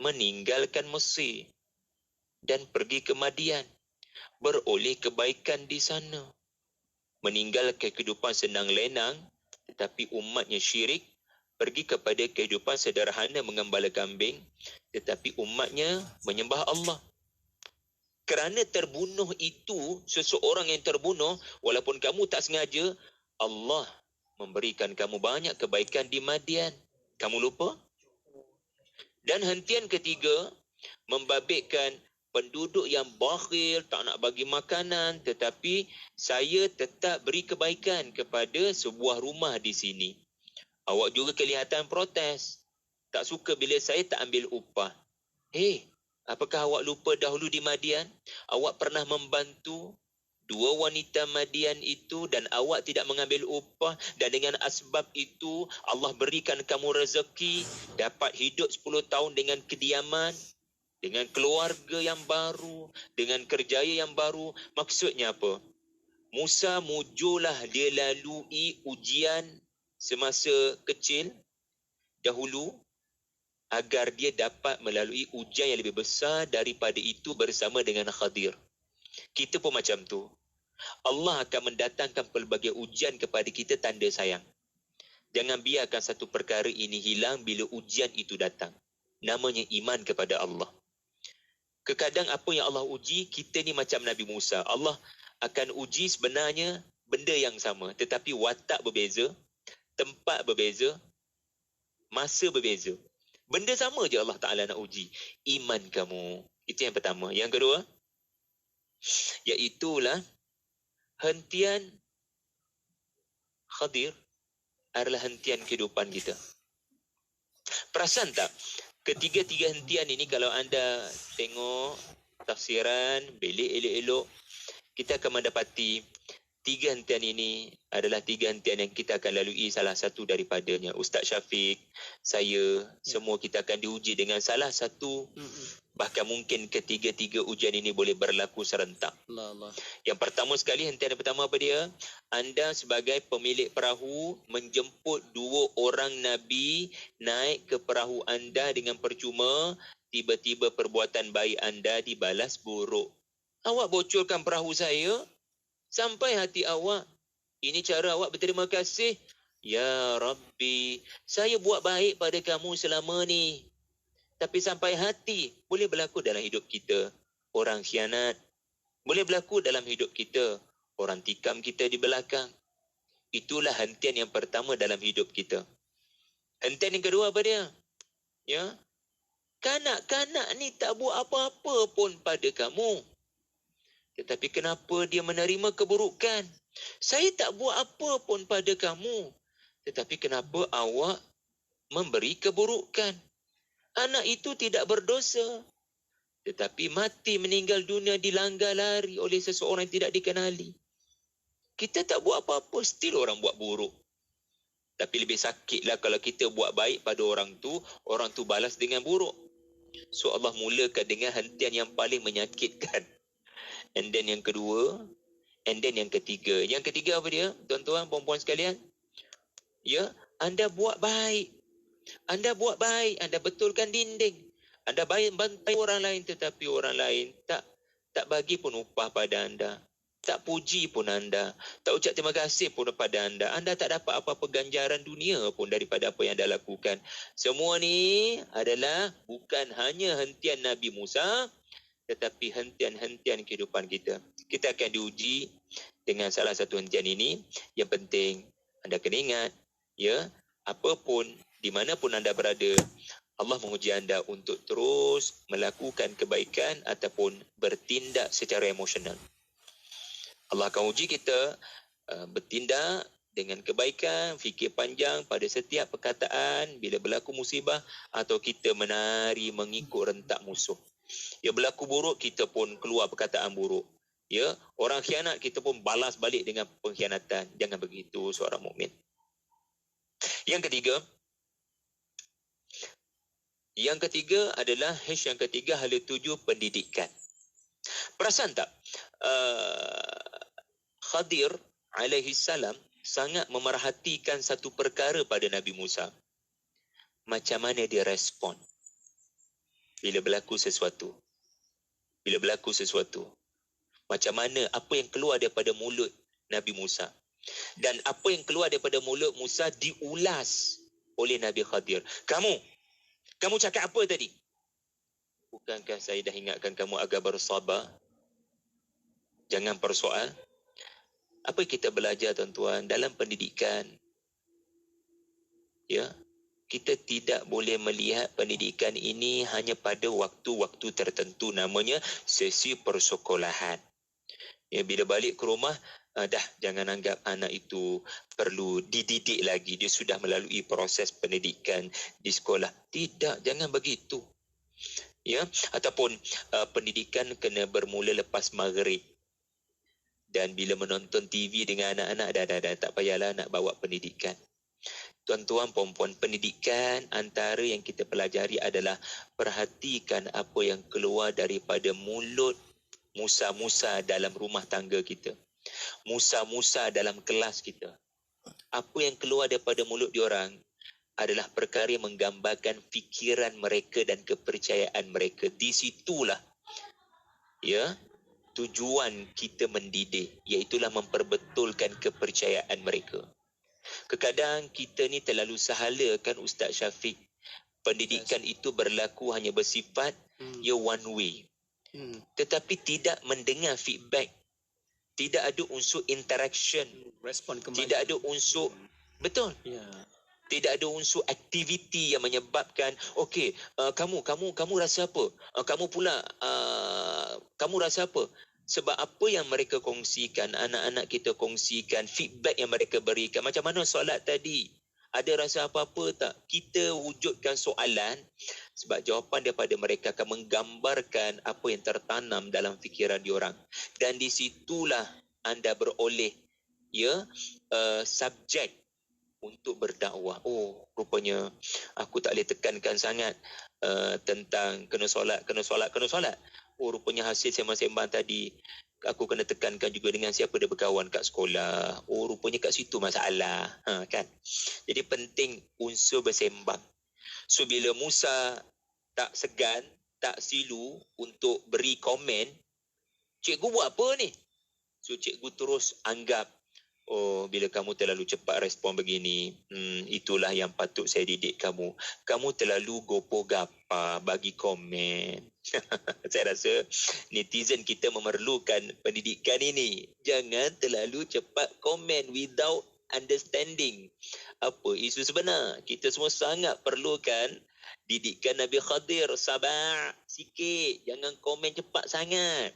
meninggalkan Mesir dan pergi ke Madian, beroleh kebaikan di sana. Meninggalkan kehidupan senang lenang, tetapi umatnya syirik, pergi kepada kehidupan sederhana mengembala kambing, tetapi umatnya menyembah Allah. Kerana terbunuh itu, seseorang yang terbunuh, walaupun kamu tak sengaja, Allah memberikan kamu banyak kebaikan di Madian. Kamu lupa? Dan hentian ketiga, membabitkan penduduk yang bakhil, tak nak bagi makanan, tetapi saya tetap beri kebaikan kepada sebuah rumah di sini. Awak juga kelihatan protes. Tak suka bila saya tak ambil upah. Apakah awak lupa dahulu di Madian? Awak pernah membantu dua wanita Madian itu dan awak tidak mengambil upah, dan dengan asbab itu Allah berikan kamu rezeki, dapat hidup 10 tahun dengan kediaman, dengan keluarga yang baru, dengan kerjaya yang baru. Maksudnya apa? Musa mujulah dia lalui ujian semasa kecil dahulu agar dia dapat melalui ujian yang lebih besar daripada itu bersama dengan Khadir. Kita pun macam tu. Allah akan mendatangkan pelbagai ujian kepada kita tanda sayang. Jangan biarkan satu perkara ini hilang bila ujian itu datang. Namanya iman kepada Allah. Kadang apa yang Allah uji, kita ni macam Nabi Musa. Allah akan uji sebenarnya benda yang sama, tetapi watak berbeza, tempat berbeza, masa berbeza. Benda sama je Allah Ta'ala nak uji. Iman kamu. Itu yang pertama. Yang kedua, iaitulah hentian Khadir adalah hentian kehidupan kita. Perasan tak? Ketiga-tiga hentian ini kalau anda tengok tafsiran, belik elok-elok, kita akan mendapati tiga hentian ini adalah tiga hentian yang kita akan lalui salah satu daripadanya. Ustaz Syafiq, saya, semua kita akan diuji dengan salah satu. Bahkan mungkin ketiga-tiga ujian ini boleh berlaku serentak. Allah. Yang pertama sekali, hentian yang pertama apa dia? Anda sebagai pemilik perahu menjemput dua orang Nabi naik ke perahu anda dengan percuma, tiba-tiba perbuatan baik anda dibalas buruk. Awak bocorkan perahu saya, sampai hati awak. Ini cara awak berterima kasih. Ya Rabbi, saya buat baik pada kamu selama ni. Tapi sampai hati, boleh berlaku dalam hidup kita orang khianat. Boleh berlaku dalam hidup kita orang tikam kita di belakang. Itulah hentian yang pertama dalam hidup kita. Hentian yang kedua apa dia? Ya, kanak-kanak ni tak buat apa-apa pun pada kamu. Tetapi kenapa dia menerima keburukan? Saya tak buat apa pun pada kamu. Tetapi kenapa awak memberi keburukan? Anak itu tidak berdosa. Tetapi mati meninggal dunia dilanggar lari oleh seseorang yang tidak dikenali. Kita tak buat apa-apa, still orang buat buruk. Tapi lebih sakitlah kalau kita buat baik pada orang tu balas dengan buruk. So Allah mulakan dengan hentian yang paling menyakitkan. And then yang kedua, and then yang ketiga. Yang ketiga apa dia? Tuan-tuan, puan-puan sekalian. Ya, anda buat baik. Anda buat baik, anda betulkan dinding. Anda bantai orang lain, tetapi orang lain tak bagi pun upah pada anda. Tak puji pun anda. Tak ucap terima kasih pun kepada anda. Anda tak dapat apa-apa ganjaran dunia pun daripada apa yang anda lakukan. Semua ni adalah bukan hanya hentian Nabi Musa, tetapi hentian-hentian kehidupan kita. Kita akan diuji dengan salah satu hentian ini. Yang penting, anda kena ingat, ya, apapun, di mana pun anda berada, Allah menguji anda untuk terus melakukan kebaikan ataupun bertindak secara emosional. Allah akan uji kita bertindak dengan kebaikan, fikir panjang pada setiap perkataan bila berlaku musibah, atau kita menari mengikut rentak musuh. Ya, berlaku buruk, kita pun keluar perkataan buruk. Ya, orang khianat, kita pun balas balik dengan pengkhianatan. Jangan begitu seorang mukmin. Yang ketiga adalah yang ketiga, hala tuju pendidikan. Perasan tak? Khadir alaihi salam sangat memerhatikan satu perkara pada Nabi Musa. Macam mana dia respon bila berlaku sesuatu. Macam mana, apa yang keluar daripada mulut Nabi Musa. Dan apa yang keluar daripada mulut Musa diulas oleh Nabi Khadir. Kamu cakap apa tadi? Bukankah saya dah ingatkan kamu agar bersabar? Jangan persoal. Apa kita belajar tuan-tuan dalam pendidikan? Ya, kita tidak boleh melihat pendidikan ini hanya pada waktu-waktu tertentu, namanya sesi persekolahan. Ya, bila balik ke rumah, dah jangan anggap anak itu perlu dididik lagi. Dia sudah melalui proses pendidikan di sekolah. Tidak, jangan begitu. Ya, ataupun pendidikan kena bermula lepas maghrib. Dan bila menonton TV dengan anak-anak, dah tak payahlah nak bawa pendidikan. Tuan-tuan, puan-puan, pendidikan antara yang kita pelajari adalah perhatikan apa yang keluar daripada mulut Musa-Musa dalam rumah tangga kita. Musa-Musa dalam kelas kita. Apa yang keluar daripada mulut diorang adalah perkara yang menggambarkan fikiran mereka dan kepercayaan mereka. Di situlah tujuan kita mendidik, iaitulah memperbetulkan kepercayaan mereka. Kadang kita ni terlalu sahala kan Ustaz Syafiq. Pendidikan itu berlaku hanya bersifat one way. Tetapi tidak mendengar feedback. Tidak ada unsur interaction. Respon kembali. Tidak ada unsur, betul. Tidak ada unsur aktiviti yang menyebabkan, okey, kamu rasa apa? Kamu pula, kamu rasa apa? Sebab apa yang mereka kongsikan, anak-anak kita kongsikan, feedback yang mereka berikan. Macam mana solat tadi? Ada rasa apa-apa tak? Kita wujudkan soalan sebab jawapan daripada mereka akan menggambarkan apa yang tertanam dalam fikiran diorang. Dan di situlah anda beroleh subjek untuk berdakwah. Oh, rupanya aku tak boleh tekankan sangat tentang kena solat. Oh, rupanya hasil sembang-sembang tadi aku kena tekankan juga dengan siapa dia berkawan kat sekolah. Oh, rupanya kat situ masalah. Kan? Jadi penting unsur bersembang. So, bila Musa tak segan, tak silu untuk beri komen, cikgu buat apa ni? So, cikgu terus anggap, oh, bila kamu terlalu cepat respon begini, itulah yang patut saya didik kamu. Kamu terlalu gopoh-gapah bagi komen. Saya rasa netizen kita memerlukan pendidikan ini. Jangan terlalu cepat komen without understanding apa isu sebenar. Kita semua sangat perlukan didikan Nabi Khadir. Sabar sikit, jangan komen cepat sangat.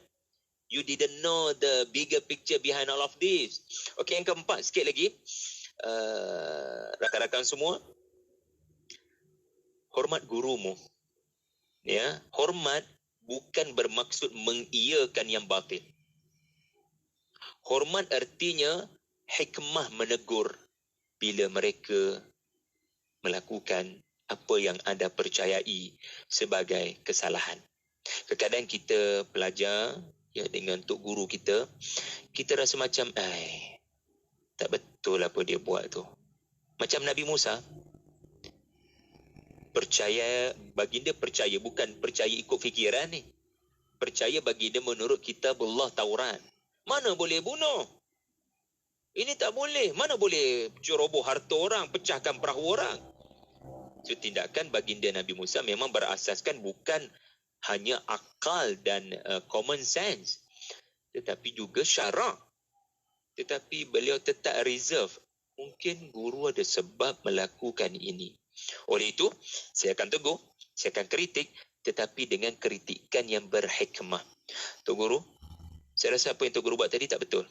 You didn't know the bigger picture behind all of this. Okey, yang keempat sikit lagi. Rakan-rakan semua, hormat gurumu. Ya, hormat bukan bermaksud mengiyakan yang batil. Hormat artinya hikmah menegur bila mereka melakukan apa yang anda percayai sebagai kesalahan. Kadang-kadang kita belajar dengan tok guru kita, kita rasa macam tak betul apa dia buat tu. Macam Nabi Musa, baginda percaya, bukan percaya ikut fikiran ni. Percaya baginda menurut kitabullah Taurat. Mana boleh bunuh? Ini tak boleh. Mana boleh ceroboh harta orang, pecahkan perahu orang? So, tindakan baginda Nabi Musa memang berasaskan bukan hanya akal dan common sense, tetapi juga syarak. Tetapi beliau tetap reserve. Mungkin guru ada sebab melakukan ini. Oleh itu, saya akan tegur, saya akan kritik, tetapi dengan kritikan yang berhikmah. Tok Guru, saya rasa apa yang Tok Guru buat tadi tak betul.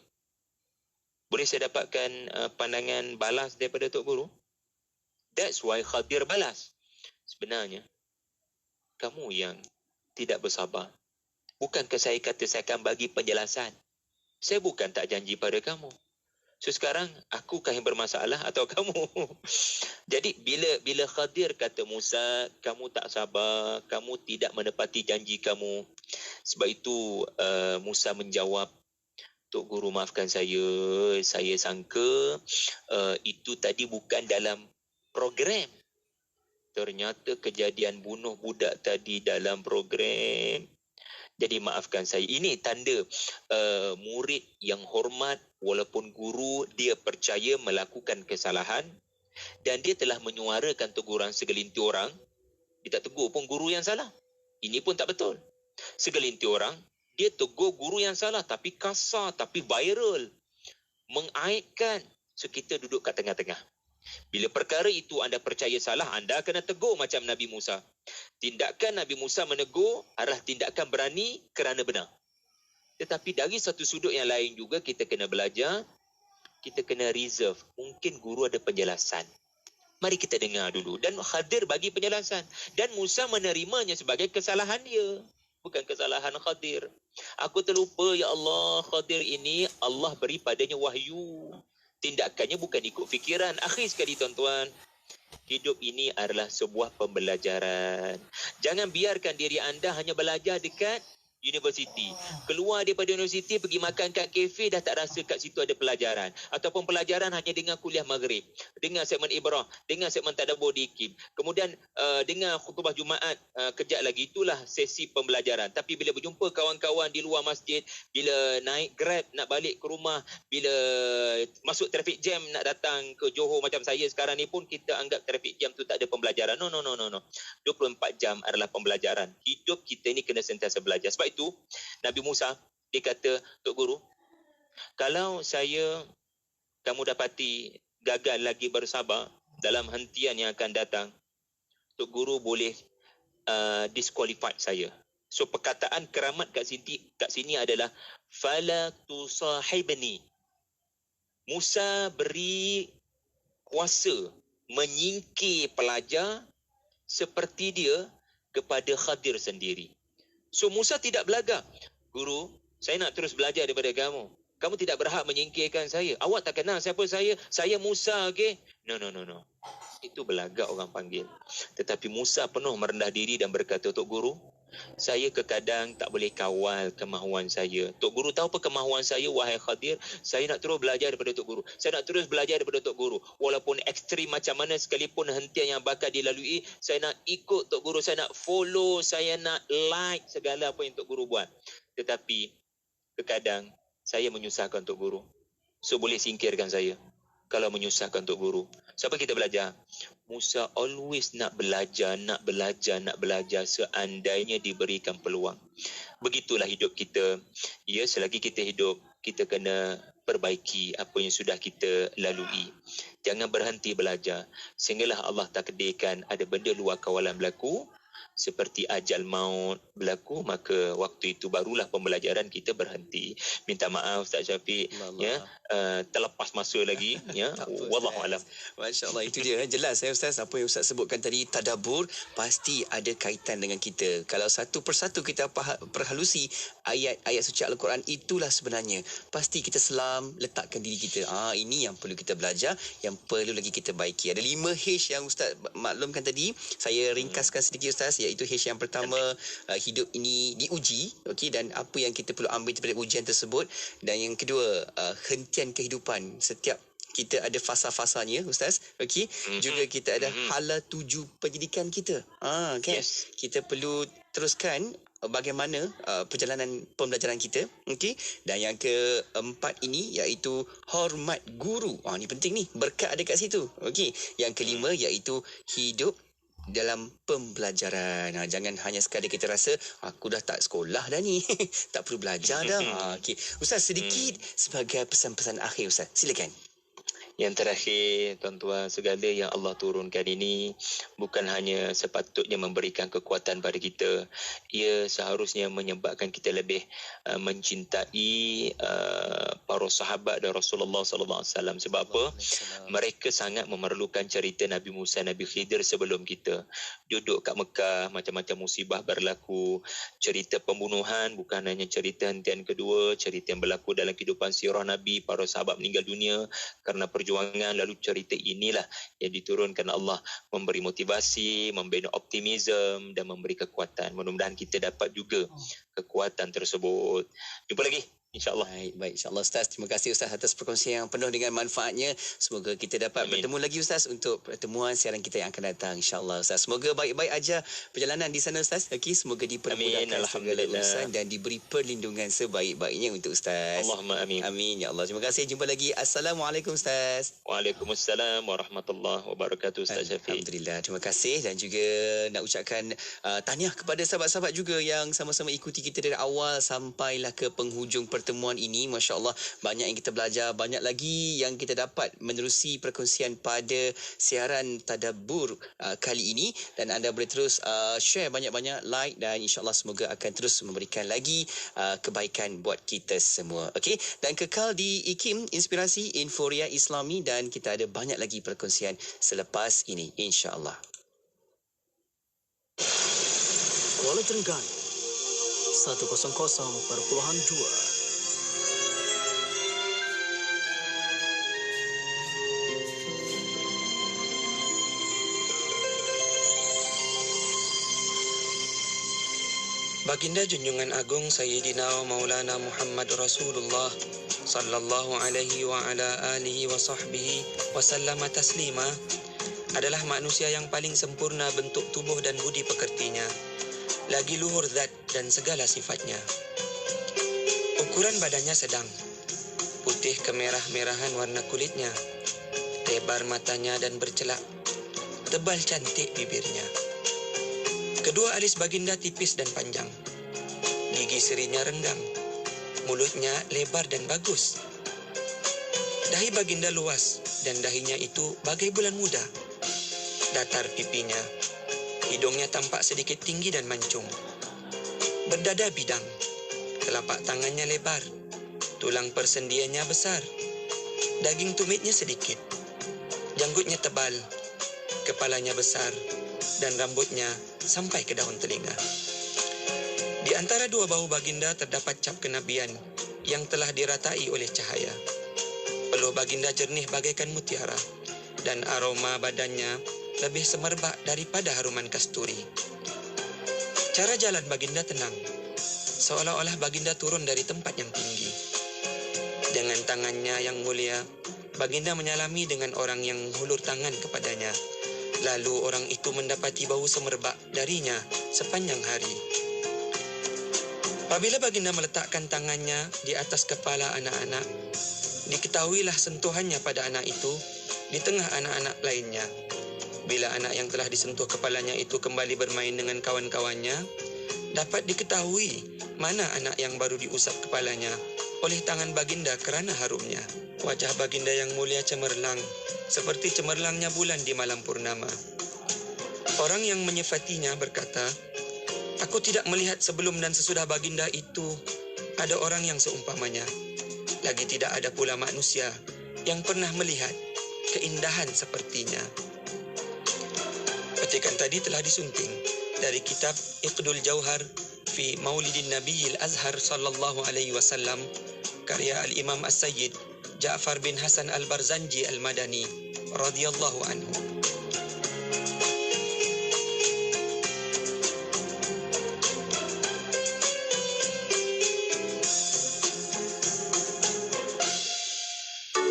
Boleh saya dapatkan pandangan balas daripada Tok Guru? That's why Khadir balas. Sebenarnya, kamu yang tidak bersabar. Bukankah saya kata saya akan bagi penjelasan? Saya bukan tak janji pada kamu. So sekarang akukah yang bermasalah atau kamu? Jadi bila Khadir kata Musa, kamu tak sabar, kamu tidak menepati janji kamu. Sebab itu Musa menjawab, Tok Guru maafkan saya sangka itu tadi bukan dalam program. Ternyata kejadian bunuh budak tadi dalam program. Jadi maafkan saya. Ini tanda murid yang hormat, walaupun guru dia percaya melakukan kesalahan dan dia telah menyuarakan teguran segelintir orang. Dia tak tegur pun guru yang salah. Ini pun tak betul. Segelintir orang Dia tegur guru yang salah tapi kasar, tapi viral. Mengaibkan. So kita duduk kat tengah-tengah. Bila perkara itu anda percaya salah, anda kena tegur macam Nabi Musa. Tindakan Nabi Musa menegur adalah tindakan berani kerana benar. Tetapi dari satu sudut yang lain juga kita kena belajar, kita kena reserve. Mungkin guru ada penjelasan. Mari kita dengar dulu. Dan Khadir bagi penjelasan. Dan Musa menerimanya sebagai kesalahan dia. Bukan kesalahan Khadir. Aku terlupa, ya Allah, Khadir ini Allah beri padanya wahyu. Tindakannya bukan ikut fikiran. Akhir sekali tuan-tuan, hidup ini adalah sebuah pembelajaran. Jangan biarkan diri anda hanya belajar dekat universiti. Keluar daripada universiti, pergi makan kat kafe, dah tak rasa kat situ ada pelajaran. Ataupun pelajaran hanya dengar kuliah maghrib, dengar segmen Ibrah, dengar segmen Tadabbur di IKIM. Kemudian dengar khutbah Jumaat, kejap lagi. Itulah sesi pembelajaran. Tapi bila berjumpa kawan-kawan di luar masjid, bila naik Grab nak balik ke rumah, bila masuk traffic jam nak datang ke Johor macam saya sekarang ni pun, kita anggap traffic jam tu tak ada pembelajaran. No. 24 jam adalah pembelajaran. Hidup kita ni kena sentiasa belajar. Sebab itu Nabi Musa dia kata, Tok Guru, kalau kamu dapati gagal lagi bersabar dalam hentian yang akan datang, Tok Guru boleh disqualified saya. So perkataan keramat kat sini adalah fala tusahibni. Musa beri kuasa menyingkir pelajar seperti dia kepada Khadir sendiri. So Musa tidak belagak. Guru, saya nak terus belajar daripada kamu. Kamu tidak berhak menyingkirkan saya. Awak tak kenal siapa saya. Saya Musa, okey? No. Itu belagak orang panggil. Tetapi Musa penuh merendah diri dan berkata, Tok Guru, saya kekadang tak boleh kawal kemahuan saya. Tok Guru tahu apa kemahuan saya, wahai Khadir? Saya nak terus belajar daripada Tok Guru. Saya nak terus belajar daripada Tok Guru. Walaupun ekstrim macam mana sekalipun hentian yang bakal dilalui, saya nak ikut Tok Guru. Saya nak follow, saya nak like segala apa yang Tok Guru buat. Tetapi terkadang saya menyusahkan Tok Guru. So boleh singkirkan saya kalau menyusahkan Tok Guru. Siapa kita belajar? Musa always nak belajar seandainya diberikan peluang. Begitulah hidup kita. Ya, selagi kita hidup, kita kena perbaiki apa yang sudah kita lalui. Jangan berhenti belajar. Sehinggalah Allah takdirkan ada benda luar kawalan berlaku, seperti ajal maut berlaku, maka waktu itu barulah pembelajaran kita berhenti. Minta maaf Ustaz Syafiq, ya, terlepas masa lagi, ya. Wallahu alam. Masya-Allah, itu dia jelas Ustaz, apa yang Ustaz sebutkan tadi, tadabbur pasti ada kaitan dengan kita. Kalau satu persatu kita perhalusi ayat-ayat suci Al-Quran, itulah sebenarnya pasti kita selam letakkan diri kita. Ini yang perlu kita belajar, yang perlu lagi kita baiki. Ada 5 H yang Ustaz maklumkan tadi. Saya ringkaskan sedikit Ustaz, iaitu H yang pertama, hidup ini diuji, okey, dan apa yang kita perlu ambil daripada ujian tersebut. Dan yang kedua, hentian kehidupan. Setiap kita ada fasa-fasanya Ustaz, okey. Juga kita ada hala tuju pendidikan kita. Kan? Yes. Kita perlu teruskan bagaimana perjalanan pembelajaran kita, okey. Dan yang keempat ini iaitu hormat guru. Ni penting ni, berkat ada kat situ, okey. Yang kelima iaitu hidup dalam pembelajaran. Jangan hanya sekadar kita rasa aku dah tak sekolah dah ni, tak perlu belajar dah. Okey, Ustaz, sedikit sebagai pesan-pesan akhir Ustaz, silakan. Yang terakhir, tuan-tuan, segala yang Allah turunkan ini bukan hanya sepatutnya memberikan kekuatan pada kita. Ia seharusnya menyebabkan kita lebih mencintai para sahabat dan Rasulullah sallallahu alaihi wasallam. Sebab apa? Mereka sangat memerlukan cerita Nabi Musa, Nabi Khidir sebelum kita. Duduk kat Mekah, macam-macam musibah berlaku. Cerita pembunuhan bukan hanya cerita hentian kedua, cerita yang berlaku dalam kehidupan sirah Nabi, para sahabat meninggal dunia kerana perjuangan. Lalu cerita inilah yang diturunkan Allah, memberi motivasi, membina optimism dan memberi kekuatan. Mudah-mudahan kita dapat juga kekuatan tersebut. Jumpa lagi InsyaAllah. Baik, insyaAllah Ustaz. Terima kasih Ustaz atas perkongsian yang penuh dengan manfaatnya. Semoga kita dapat bertemu lagi Ustaz untuk pertemuan siaran kita yang akan datang, insyaAllah Ustaz. Semoga baik-baik aja perjalanan di sana Ustaz. Okey, semoga dipermudahkan segala urusan dan diberi perlindungan sebaik-baiknya untuk Ustaz. Allahumma amin. Amin ya Allah. Terima kasih. Jumpa lagi. Assalamualaikum Ustaz. Waalaikumsalam warahmatullahi wabarakatuh Ustaz Syafiq. Alhamdulillah. Terima kasih dan juga nak ucapkan tahniah kepada sahabat-sahabat juga yang sama-sama ikuti kita dari awal sampailah ke penghujung pertemuan ini. Masya Allah, banyak yang kita belajar, banyak lagi yang kita dapat menerusi perkongsian pada siaran Tadabbur kali ini, dan anda boleh terus share banyak-banyak, like, dan insyaAllah semoga akan terus memberikan lagi kebaikan buat kita semua. Okey, dan kekal di IKIM, Inspirasi Inforia Islami, dan kita ada banyak lagi perkongsian selepas ini insyaAllah. Kuala Terengganu 100.2. Baginda Junjungan Agung Sayyidina Maulana Muhammad Rasulullah sallallahu alaihi wa ala alihi wa sahbihi wa sallama taslima adalah manusia yang paling sempurna bentuk tubuh dan budi pekertinya, lagi luhur zat dan segala sifatnya. Ukuran badannya sedang, putih kemerah-merahan warna kulitnya, lebar matanya dan bercelak, tebal cantik bibirnya. Kedua alis baginda tipis dan panjang, gigi serinya renggang, mulutnya lebar dan bagus. Dahi baginda luas dan dahinya itu bagai bulan muda. Datar pipinya, hidungnya tampak sedikit tinggi dan mancung. Berdada bidang, telapak tangannya lebar, tulang persendiannya besar, daging tumitnya sedikit, janggutnya tebal, kepalanya besar, dan rambutnya sampai ke daun telinga. Di antara dua bahu baginda terdapat cap kenabian yang telah diratai oleh cahaya. Peluh baginda jernih bagaikan mutiara, dan aroma badannya lebih semerbak daripada haruman kasturi. Cara jalan baginda tenang, seolah-olah baginda turun dari tempat yang tinggi. Dengan tangannya yang mulia, baginda menyalami dengan orang yang hulur tangan kepadanya. Lalu orang itu mendapati bau semerbak darinya sepanjang hari. Apabila baginda meletakkan tangannya di atas kepala anak-anak, diketahuilah sentuhannya pada anak itu di tengah anak-anak lainnya. Bila anak yang telah disentuh kepalanya itu kembali bermain dengan kawan-kawannya, dapat diketahui mana anak yang baru diusap kepalanya oleh tangan baginda kerana harumnya. Wajah baginda yang mulia cemerlang, seperti cemerlangnya bulan di malam purnama. Orang yang menyifatinya berkata, "Aku tidak melihat sebelum dan sesudah baginda itu ada orang yang seumpamanya. Lagi tidak ada pula manusia yang pernah melihat keindahan sepertinya." Petikan tadi telah disunting dari kitab Iqdul Jauhar fi Maulidin Nabiyil Azhar sallallahu alaihi wasallam, karya Al-Imam As-Sayyid Ja'far bin Hasan Al-Barzanji Al-Madani radhiyallahu anhu.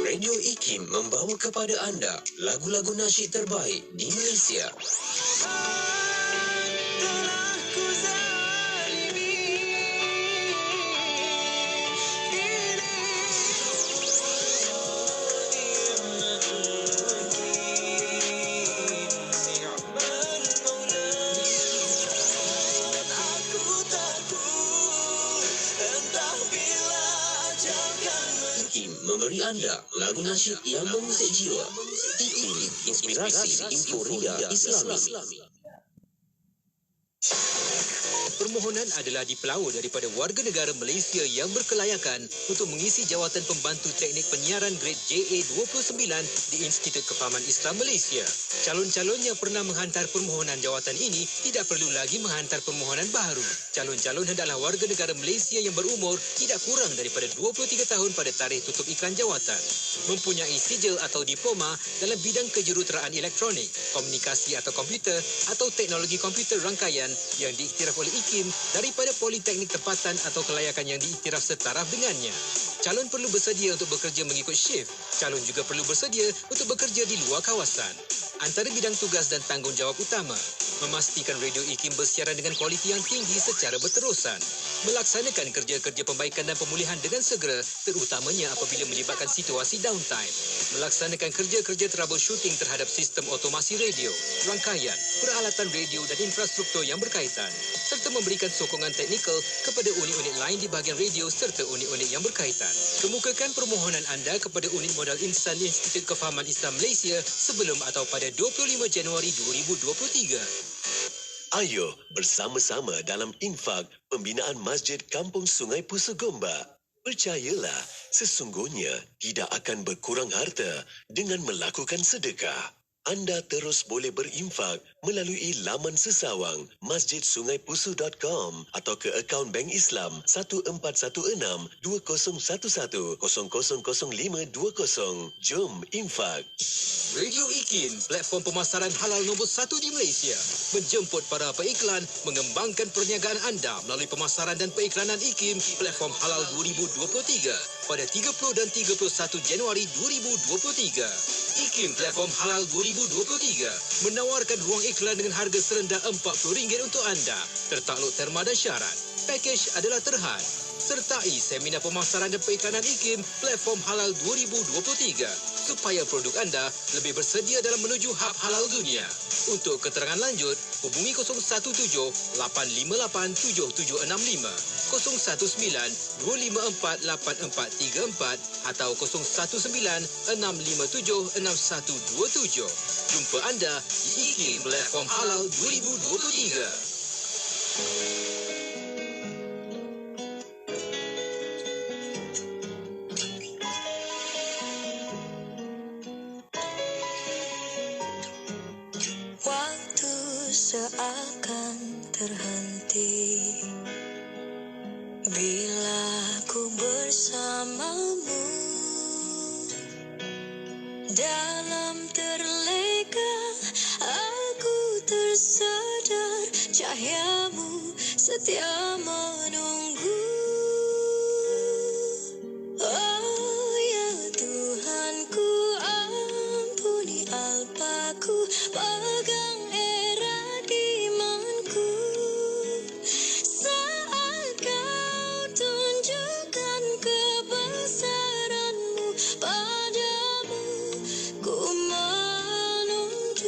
Radio IKIM membawa kepada anda lagu-lagu nasyid terbaik di Malaysia. Memberi anda lagu nasyid yang mengusik jiwa. IKIM, Inspirasi Inforia Islami. Permohonan adalah dipelau daripada warga negara Malaysia yang berkelayakan untuk mengisi jawatan pembantu teknik penyiaran grade JA29 di Institut Kefahaman Islam Malaysia. Calon-calon yang pernah menghantar permohonan jawatan ini tidak perlu lagi menghantar permohonan baharu. Calon-calon hendaklah warga negara Malaysia yang berumur tidak kurang daripada 23 tahun pada tarikh tutup iklan jawatan, mempunyai sijil atau diploma dalam bidang kejuruteraan elektronik, komunikasi atau komputer atau teknologi komputer rangkaian yang diiktiraf oleh IKIM daripada politeknik tempatan atau kelayakan yang diiktiraf setaraf dengannya. Calon perlu bersedia untuk bekerja mengikut shift. Calon juga perlu bersedia untuk bekerja di luar kawasan. Antara bidang tugas dan tanggungjawab utama, memastikan Radio IKIM bersiaran dengan kualiti yang tinggi secara berterusan, melaksanakan kerja-kerja perbaikan dan pemulihan dengan segera, terutamanya apabila melibatkan situasi downtime, melaksanakan kerja-kerja troubleshooting terhadap sistem otomasi radio, rangkaian, peralatan radio dan infrastruktur yang berkaitan, serta memberikan sokongan teknikal kepada unit-unit lain di bahagian radio serta unit-unit yang berkaitan. Kemukakan permohonan anda kepada unit modal insan Institut Kefahaman Islam Malaysia sebelum atau pada 25 Januari 2023. Ayo bersama-sama dalam infak pembinaan Masjid Kampung Sungai Pusu Gombak. Percayalah, sesungguhnya tidak akan berkurang harta dengan melakukan sedekah. Anda terus boleh berinfak melalui laman sesawang masjidsungaipusu.com atau ke akaun Bank Islam 1416-2011-000520. Jom infak. Radio IKIM, platform pemasaran halal nombor 1 di Malaysia, menjemput para peiklan mengembangkan perniagaan anda melalui pemasaran dan peiklanan IKIM platform halal 2023 pada 30 dan 31 Januari 2023. IKIM platform halal 2023 menawarkan ruang iklan dengan harga serendah RM40 untuk anda, tertakluk terma dan syarat. Pakej adalah terhad. Sertai seminar pemasaran dan periklanan IKIM platform halal 2023 supaya produk anda lebih bersedia dalam menuju hub halal dunia. Untuk keterangan lanjut, hubungi 017-858-7765, 019-254-8434 atau 019-657-6127. Jumpa anda di IKIM platform halal 2023. Seakan terhenti bila ku bersamamu, dalam terleka aku tersadar cahayamu setia menunggu. Oh ya Tuhanku, ampuni alpaku, pegang erat imanku saat kau tunjukkan kebesaranmu, padamu ku menunduk.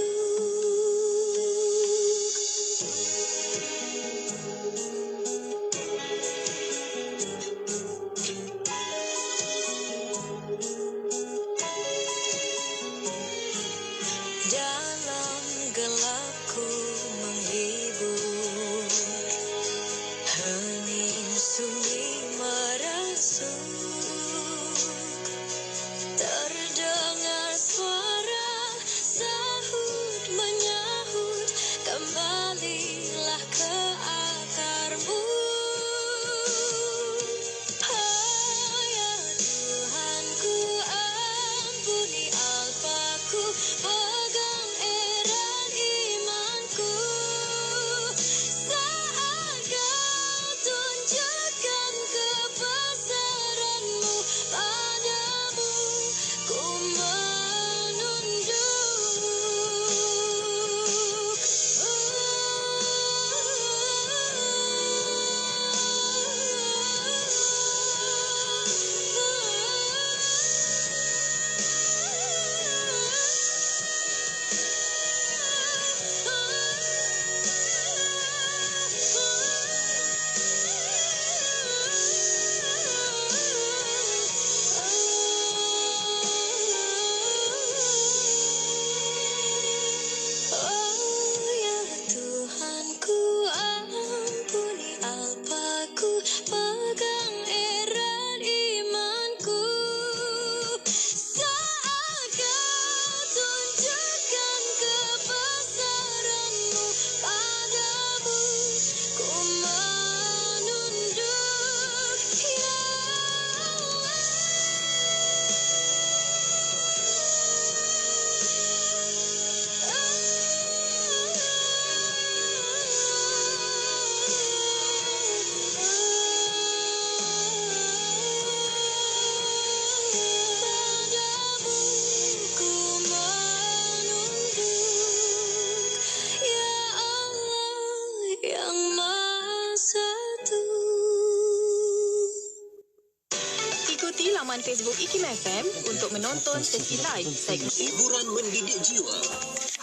Facebook IKIM FM untuk menonton sesi live segmen Hiburan mendidik jiwa.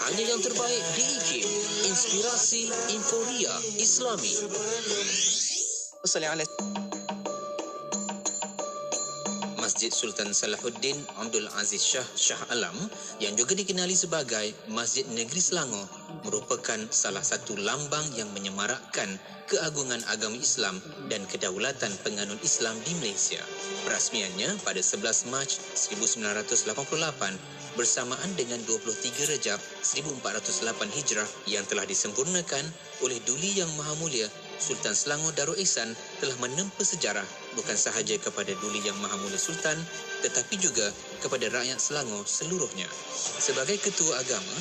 Hanya yang terbaik di IKIM. Inspirasi Inforia Islami. Masjid Sultan Salahuddin Abdul Aziz Shah Alam yang juga dikenali sebagai Masjid Negeri Selangor merupakan salah satu lambang yang menyemarakkan keagungan agama Islam dan kedaulatan penganut Islam di Malaysia. Perasmiannya pada 11 Mac 1988 bersamaan dengan 23 Rejab 1408 Hijrah yang telah disempurnakan oleh Duli Yang Maha Mulia Sultan Selangor Darul Ihsan telah menempa sejarah bukan sahaja kepada Duli Yang Maha Mulia Sultan tetapi juga kepada rakyat Selangor seluruhnya. Sebagai ketua agama,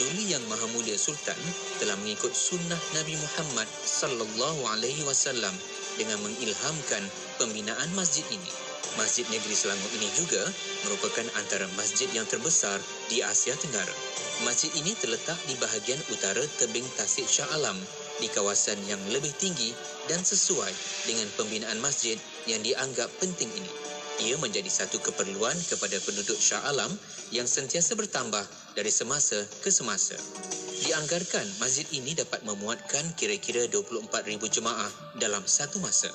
Duli Yang Maha Mulia Sultan telah mengikut sunnah Nabi Muhammad sallallahu alaihi wasallam dengan mengilhamkan pembinaan masjid ini. Masjid Negeri Selangor ini juga merupakan antara masjid yang terbesar di Asia Tenggara. Masjid ini terletak di bahagian utara tebing Tasik Shah Alam di kawasan yang lebih tinggi dan sesuai dengan pembinaan masjid yang dianggap penting ini. Ia menjadi satu keperluan kepada penduduk Shah Alam yang sentiasa bertambah dari semasa ke semasa. Dianggarkan masjid ini dapat memuatkan kira-kira 24,000 jemaah dalam satu masa.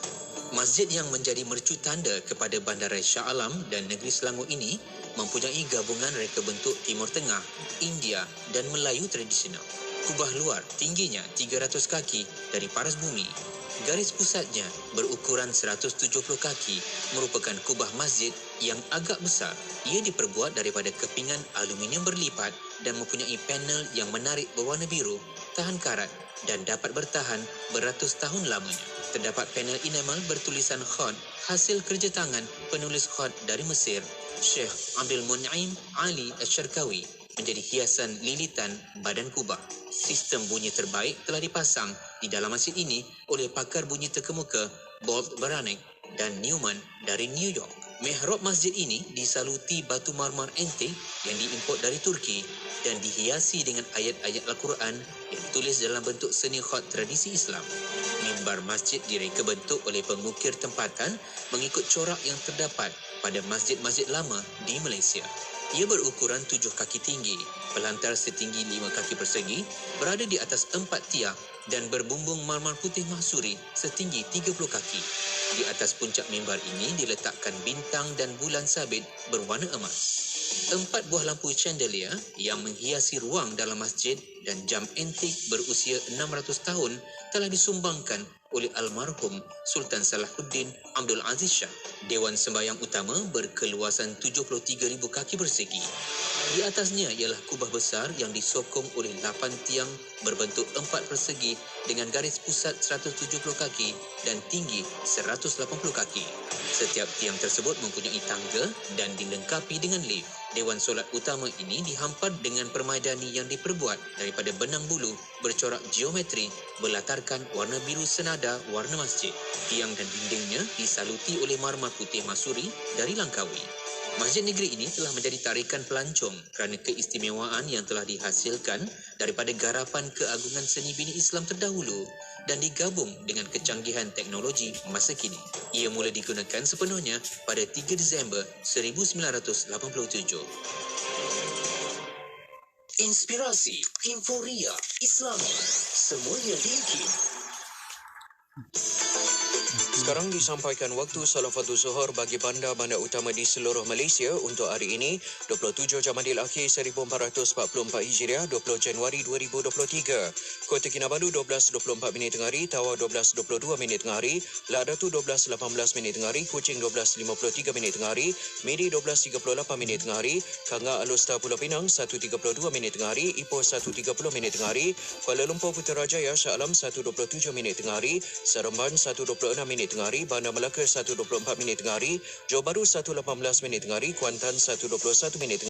Masjid yang menjadi mercu tanda kepada Bandaraya Shah Alam dan Negeri Selangor ini mempunyai gabungan reka bentuk Timur Tengah, India dan Melayu tradisional. Kubah luar tingginya 300 kaki dari paras bumi. Garis pusatnya berukuran 170 kaki merupakan kubah masjid yang agak besar. Ia diperbuat daripada kepingan aluminium berlipat dan mempunyai panel yang menarik berwarna biru, tahan karat dan dapat bertahan beratus tahun lamanya. Terdapat panel enamel bertulisan khot hasil kerja tangan penulis khot dari Mesir, Syekh Abdul Mun'im Ali Asy-Syarkawi menjadi hiasan lilitan badan kubah. Sistem bunyi terbaik telah dipasang di dalam masjid ini oleh pakar bunyi terkemuka Bolt Beranek dan Newman dari New York. Mihrab masjid ini disaluti batu marmar antik yang diimport dari Turki dan dihiasi dengan ayat-ayat Al-Quran yang ditulis dalam bentuk seni khot tradisi Islam. Mimbar masjid direka bentuk oleh pengukir tempatan mengikut corak yang terdapat pada masjid-masjid lama di Malaysia. Ia berukuran 7 kaki tinggi, pelantar setinggi 5 kaki persegi, berada di atas 4 tiang dan berbumbung marmar putih mahsuri setinggi 30 kaki. Di atas puncak mimbar ini diletakkan bintang dan bulan sabit berwarna emas. 4 buah lampu chandelier yang menghiasi ruang dalam masjid dan jam antik berusia 600 tahun telah disumbangkan oleh almarhum Sultan Salahuddin Abdul Aziz Shah. Dewan sembahyang utama berkeluasan 73,000 kaki persegi. Di atasnya ialah kubah besar yang disokong oleh 8 tiang berbentuk 4 persegi dengan garis pusat 170 kaki dan tinggi 180 kaki. Setiap tiang tersebut mempunyai tangga dan dilengkapi dengan lift. Dewan solat utama ini dihampar dengan permaidani yang diperbuat daripada benang bulu bercorak geometri berlatarkan warna biru senada warna masjid. Tiang dan dindingnya disaluti oleh marmar putih masuri dari Langkawi. Masjid negeri ini telah menjadi tarikan pelancong kerana keistimewaan yang telah dihasilkan daripada garapan keagungan seni bina Islam terdahulu dan digabung dengan kecanggihan teknologi masa kini. Ia mula digunakan sepenuhnya pada 3 Disember 1987. Inspirasi Inforia Islami. Semuanya di IKIM. Sekarang disampaikan waktu salat fardu zuhur bagi bandar-bandar utama di seluruh Malaysia untuk hari ini 27 Jamadil Akhir 1444 Hijriah 20 Januari 2023. Kota Kinabalu 12.24 minit tengah hari, Tawau 12.22 minit tengah hari, Ladatu 12.18 minit tengah hari, Kuching 12.53 minit tengah hari, Miri 12.38 minit tengah hari, Kanga Alustar Pulau Pinang 1.32 minit tengah hari, Ipoh 1.30 minit tengah hari, Kuala Lumpur Putrajaya Shah Alam 1.27 minit tengah hari, Seremban 1.26 minit tengah hari, Bandar Melaka 1.24 minit tengah hari, Johor Bahru 1.18 minit tengah hari, Kuantan 1.21 minit tengah hari.